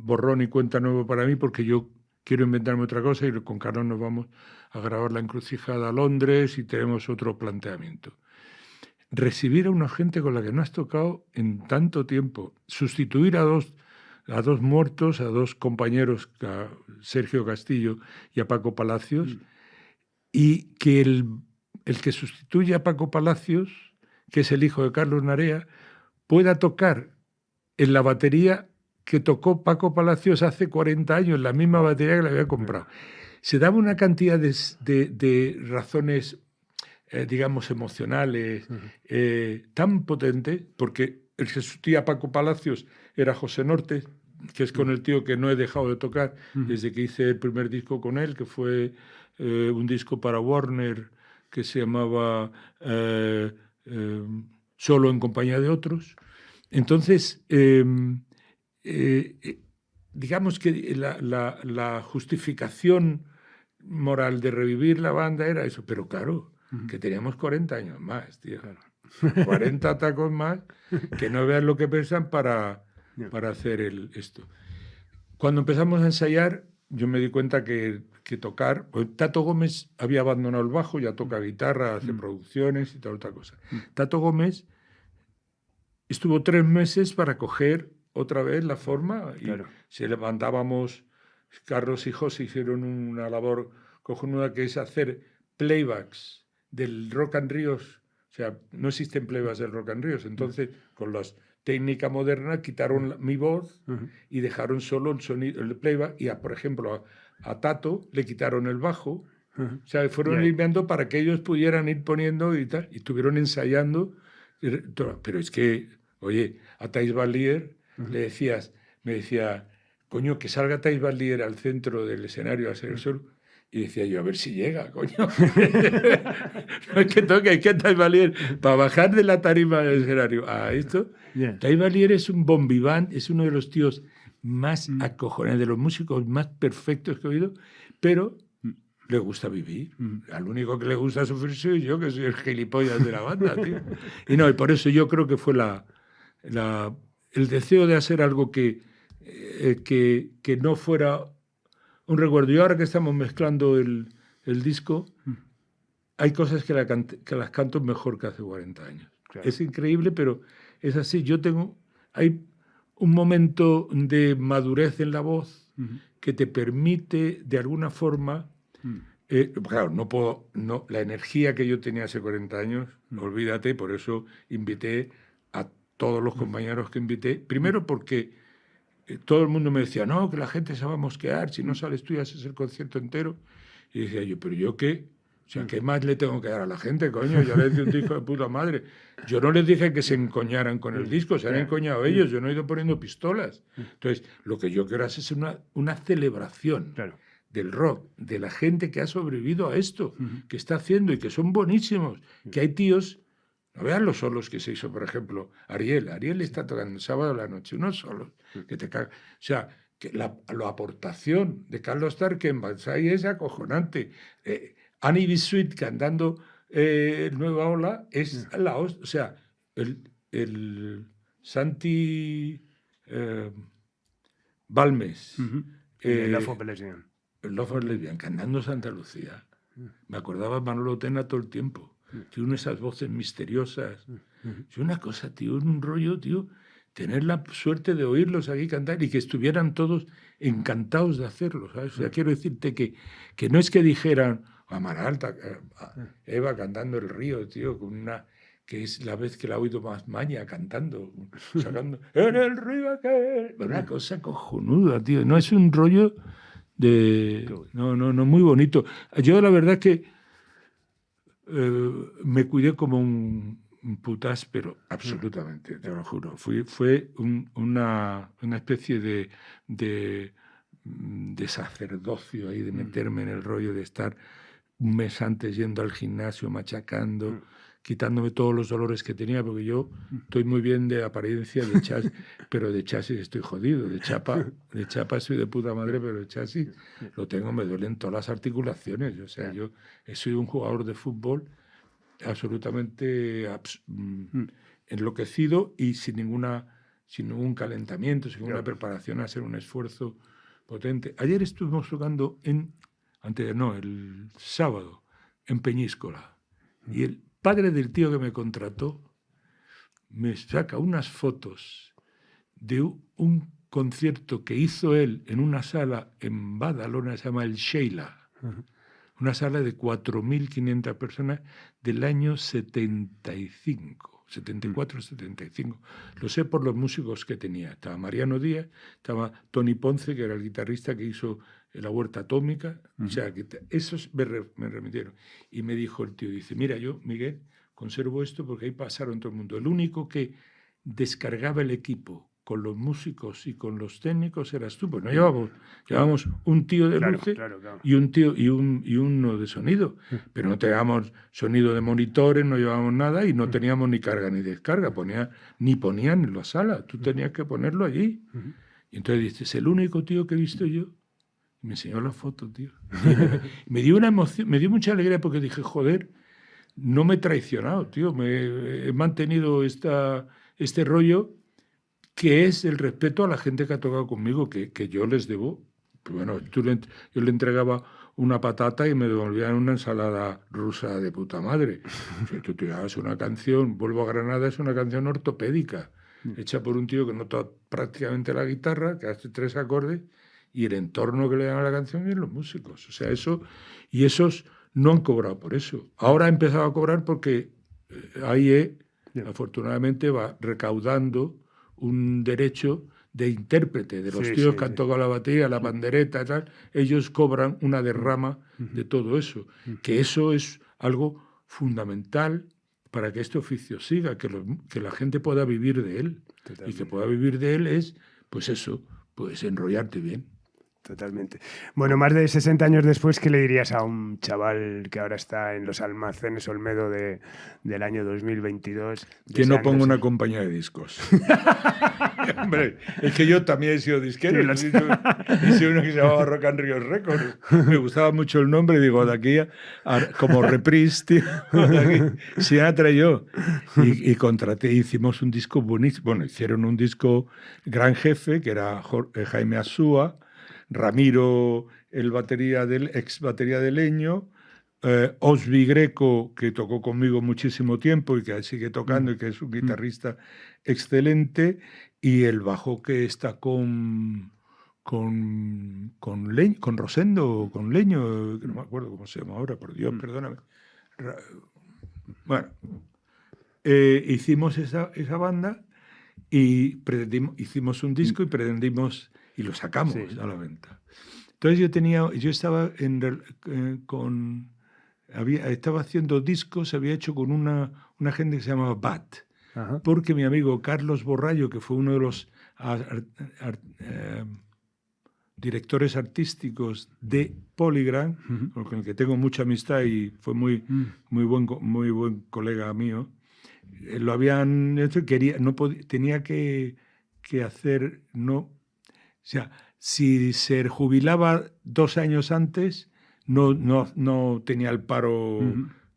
borrón y cuenta nuevo para mí porque yo quiero inventarme otra cosa y con Carlos nos vamos a grabar La Encrucijada a Londres y tenemos otro planteamiento. Recibir a una gente con la que no has tocado en tanto tiempo, sustituir a dos muertos, a dos compañeros, a Sergio Castillo y a Paco Palacios, y que el que sustituye a Paco Palacios, que es el hijo de Carlos Narea, pueda tocar en la batería que tocó Paco Palacios hace 40 años, la misma batería que le había comprado. Se daba una cantidad de razones, digamos, emocionales, tan potentes, porque el que sustituía a Paco Palacios era José Nortes, que es con el tío que no he dejado de tocar desde que hice el primer disco con él, que fue un disco para Warner que se llamaba Solo en compañía de otros. Entonces, digamos que la justificación moral de revivir la banda era eso, pero claro, que teníamos 40 años más, tío. 40 tacos más, que no vean lo que pesan para hacer esto. Cuando empezamos a ensayar, yo me di cuenta que tocar... Pues Tato Gómez había abandonado el bajo, ya toca guitarra, hace producciones y tal otra cosa. Tato Gómez estuvo 3 meses para coger otra vez la forma y se levantábamos, Carlos y José hicieron una labor cojonuda que es hacer playbacks del Rock and Ríos. O sea, no existen playbacks del Rock and Ríos. Entonces, con la técnica moderna, quitaron mi voz y dejaron solo el sonido, el playback. Y, por ejemplo, a Tato le quitaron el bajo. O sea, fueron limpiando para que ellos pudieran ir poniendo y tal. Y estuvieron ensayando Pero es que, oye, a Thijs Vallier me decía, coño, que salga Thijs Vallier al centro del escenario a hacer el solo. Y decía yo, a ver si llega, coño. No es que toque, es que Thijs Vallier, para bajar de la tarima del escenario a esto, Thijs Vallier es un bon vivant, es uno de los tíos más acojonantes, de los músicos más perfectos que he oído, pero le gusta vivir. Al único que le gusta sufrir soy yo, que soy el gilipollas de la banda, tío. Y por eso yo creo que fue el deseo de hacer algo que no fuera un recuerdo. Y ahora que estamos mezclando el disco, hay cosas que las canto mejor que hace 40 años. Claro. Es increíble, pero es así. Hay un momento de madurez en la voz que te permite, de alguna forma, claro, la energía que yo tenía hace 40 años, olvídate, por eso invité a todos los compañeros que invité. Primero porque todo el mundo me decía, no, que la gente se va a mosquear, si no sales tú y haces el concierto entero. Y decía yo, ¿pero yo qué? O sea, ¿qué más le tengo que dar a la gente, coño? Yo les di un disco de puta madre. Yo no les dije que se encoñaran con el disco, se han encoñado ellos, yo no he ido poniendo pistolas. Entonces, lo que yo quiero hacer es una celebración del rock, de la gente que ha sobrevivido a esto, que está haciendo y que son buenísimos, que hay tíos, no vean los solos que se hizo, por ejemplo, Ariel está tocando el sábado a la noche, unos solos que te cagan. O sea, que la aportación de Carlos Tarque en Banzai es acojonante. Annie Bisuit cantando Nueva Ola es la hostia. O sea, el Santi Balmes, el Love of Lesbian. El Love of Lesbian, cantando Santa Lucía. Me acordaba de Manolo Tena todo el tiempo. Tiene esas voces misteriosas. Es una cosa, tío, un rollo, tío, tener la suerte de oírlos aquí cantar y que estuvieran todos encantados de hacerlo, ¿sabes? O sea, quiero decirte que no es que dijeran Amaral, Eva cantando El Río, tío, con que es la vez que la he oído más maña cantando, sacando en el río aquel. Una cosa cojonuda, tío. No es un rollo no, muy bonito. Yo la verdad es que me cuidé como un putas, pero absolutamente, te lo juro. Fue una especie de sacerdocio ahí, de meterme en el rollo de estar un mes antes yendo al gimnasio, machacando, quitándome todos los dolores que tenía, porque yo estoy muy bien de apariencia, de chasis, pero de chasis estoy jodido. De chapa soy de puta madre, pero de chasis lo tengo, me duelen todas las articulaciones. O sea, yo he sido un jugador de fútbol absolutamente enloquecido y sin ningún calentamiento, sin ninguna preparación a hacer un esfuerzo potente. Ayer estuvimos tocando el sábado, en Peñíscola, y el padre del tío que me contrató me saca unas fotos de un concierto que hizo él en una sala en Badalona, se llama el Sheila, una sala de 4.500 personas del año 74-75. Lo sé por los músicos que tenía. Estaba Mariano Díaz, estaba Tony Ponce, que era el guitarrista que hizo La Huerta Atómica. O sea, que esos me remitieron. Y me dijo el tío, dice, mira, yo, Miguel, conservo esto porque ahí pasaron todo el mundo. El único que descargaba el equipo con los músicos y con los técnicos eras tú. Pues no llevábamos un tío de luces y un tío y uno de sonido. Pero no teníamos sonido de monitores, no llevábamos nada y no teníamos ni carga ni descarga. Ni ponían en la sala. Tú tenías que ponerlo allí. Y entonces dices, el único tío que he visto yo. Y me enseñó la foto, tío. Me dio una emoción, me dio mucha alegría porque dije, joder, no me he traicionado, tío. He mantenido este rollo que es el respeto a la gente que ha tocado conmigo, que yo les debo. Bueno, yo le entregaba una patata y me devolvían una ensalada rusa de puta madre. Si tú te das una canción, Vuelvo a Granada, es una canción ortopédica, hecha por un tío que no toca prácticamente la guitarra, que hace 3 acordes, y el entorno que le dan a la canción es los músicos. O sea, esos no han cobrado por eso. Ahora ha empezado a cobrar porque AIE, afortunadamente, va recaudando un derecho de intérprete de los tíos que han tocado la batería, la pandereta y tal. Ellos cobran una derrama de todo eso. Que eso es algo fundamental para que este oficio siga, que la gente pueda vivir de él. Totalmente. Y que pueda vivir de él es, pues eso, pues enrollarte bien. Totalmente. Bueno, más de 60 años después, ¿qué le dirías a un chaval que ahora está en los almacenes Olmedo del año 2022? Que no ponga una compañía de discos. Hombre, es que yo también he sido disquero. Sí, hice uno que se llamaba Rock and Rio Records. Me gustaba mucho el nombre, digo, de aquí como Reprise, tío. Sinatra y yo. Y contraté, hicimos un disco buenísimo. Bueno, hicieron un disco Gran Jefe, que era Jaime Asúa, Ramiro, el ex batería de Leño, Osby Greco, que tocó conmigo muchísimo tiempo y que sigue tocando y que es un guitarrista excelente, y el bajo que está con Rosendo, con Leño, que no me acuerdo cómo se llama ahora, por Dios, perdóname. Bueno, hicimos esa banda y hicimos un disco y pretendimos, y lo sacamos a la venta. Entonces yo estaba estaba haciendo discos, había hecho con una gente que se llamaba BAT, porque mi amigo Carlos Borrallo, que fue uno de los directores artísticos de Polygram, con el que tengo mucha amistad y fue muy buen colega mío, lo habían hecho y tenía que hacer, o sea, si se jubilaba 2 años antes, no tenía el paro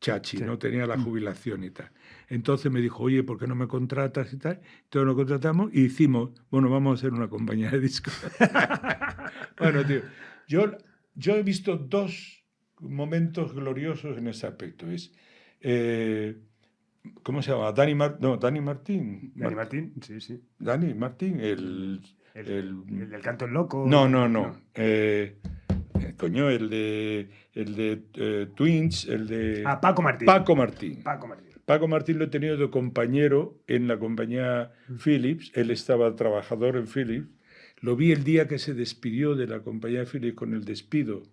chachi, no tenía la jubilación y tal. Entonces me dijo, oye, ¿por qué no me contratas y tal? Entonces lo contratamos y hicimos, bueno, vamos a hacer una compañía de discos. Bueno, tío, yo he visto 2 momentos gloriosos en ese aspecto. ¿Cómo se llama? Dani Martín. Dani Martín, sí. Dani Martín, el del Canto el Loco. No. Coño, el de Twins, el de... Paco Martín. Paco Martín lo he tenido de compañero en la compañía Philips. Él estaba trabajador en Philips. Lo vi el día que se despidió de la compañía Philips con el despido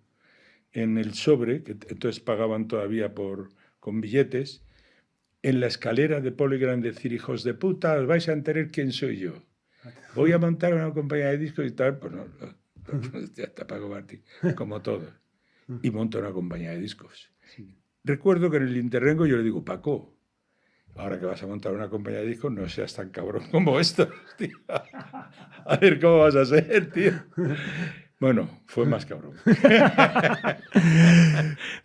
en el sobre, que entonces pagaban todavía con billetes, en la escalera de Polygram, decir, hijos de puta, os vais a enterar quién soy yo. Voy a montar una compañía de discos y tal, pues no, ya está Paco Martín, como todo. Y monto una compañía de discos. Sí. Recuerdo que en el interrengo yo le digo, Paco, ahora que vas a montar una compañía de discos, no seas tan cabrón como esto, tío. A ver cómo vas a ser, tío. Bueno, fue más cabrón.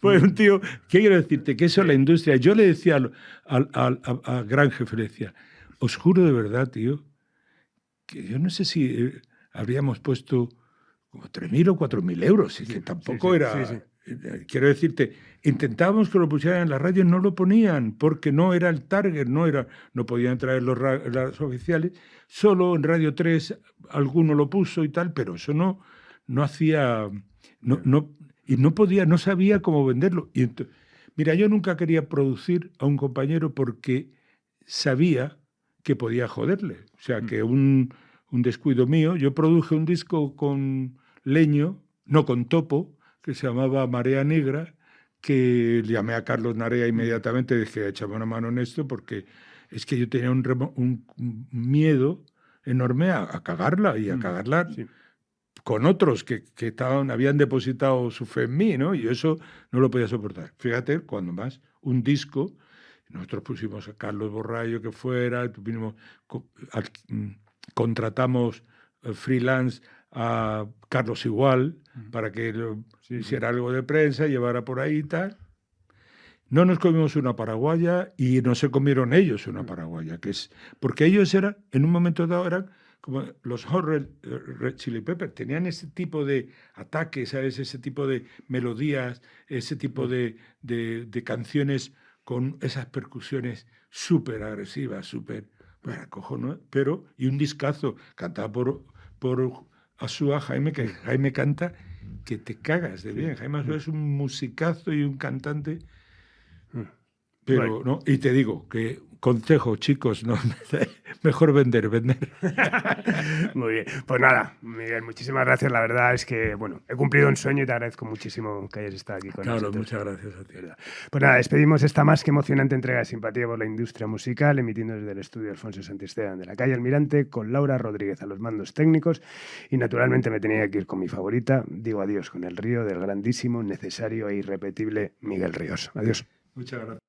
Fue un tío, ¿qué quiero decirte? Que eso es la industria. Yo le decía al gran jefe, le decía, os juro de verdad, tío, que yo no sé si habríamos puesto como 3.000 o 4.000 euros, y que tampoco era... Sí. Quiero decirte, intentábamos que lo pusieran en la radio, no lo ponían, porque no era el target, no podían traer las oficiales, solo en Radio 3 alguno lo puso y tal, pero eso no hacía... y no podía, no sabía cómo venderlo. Y mira, yo nunca quería producir a un compañero porque sabía que podía joderle. O sea, que un descuido mío. Yo produje un disco con Leño, no con Topo, que se llamaba Marea Negra, que llamé a Carlos Narea inmediatamente y dije, échame una mano en esto, porque es que yo tenía un miedo enorme a cagarla y a cagarla con otros que habían depositado su fe en mí, ¿no? Y eso no lo podía soportar. Fíjate, cuando más un disco, nosotros pusimos a Carlos Borrallo que fuera, contratamos freelance a Carlos Igual para que hiciera algo de prensa, llevara por ahí y tal. No nos comimos una paraguaya y no se comieron ellos una paraguaya, porque ellos en un momento dado eran como los Red Chili Peppers, tenían ese tipo de ataques, ¿sabes? Ese tipo de melodías, ese tipo de canciones con esas percusiones súper agresivas, súper, bueno, cojones, pero, y un discazo cantado por Asúa, Jaime, que Jaime canta que te cagas de bien. Jaime Asúa es un musicazo y un cantante, pero, bueno. ¿No? Y te digo que consejo, chicos, no, mejor vender. Muy bien. Pues nada, Miguel, muchísimas gracias. La verdad es que, bueno, he cumplido un sueño y te agradezco muchísimo que hayas estado aquí con Claro, nosotros. muchas gracias a ti. Pues nada, despedimos esta más que emocionante entrega de Simpatía por la Industria Musical, emitiendo desde el estudio Alfonso Santisteban de la calle Almirante, con Laura Rodríguez a los mandos técnicos. Y naturalmente me tenía que ir con mi favorita. Digo adiós con el río del grandísimo, necesario e irrepetible Miguel Ríos. Adiós. Muchas gracias.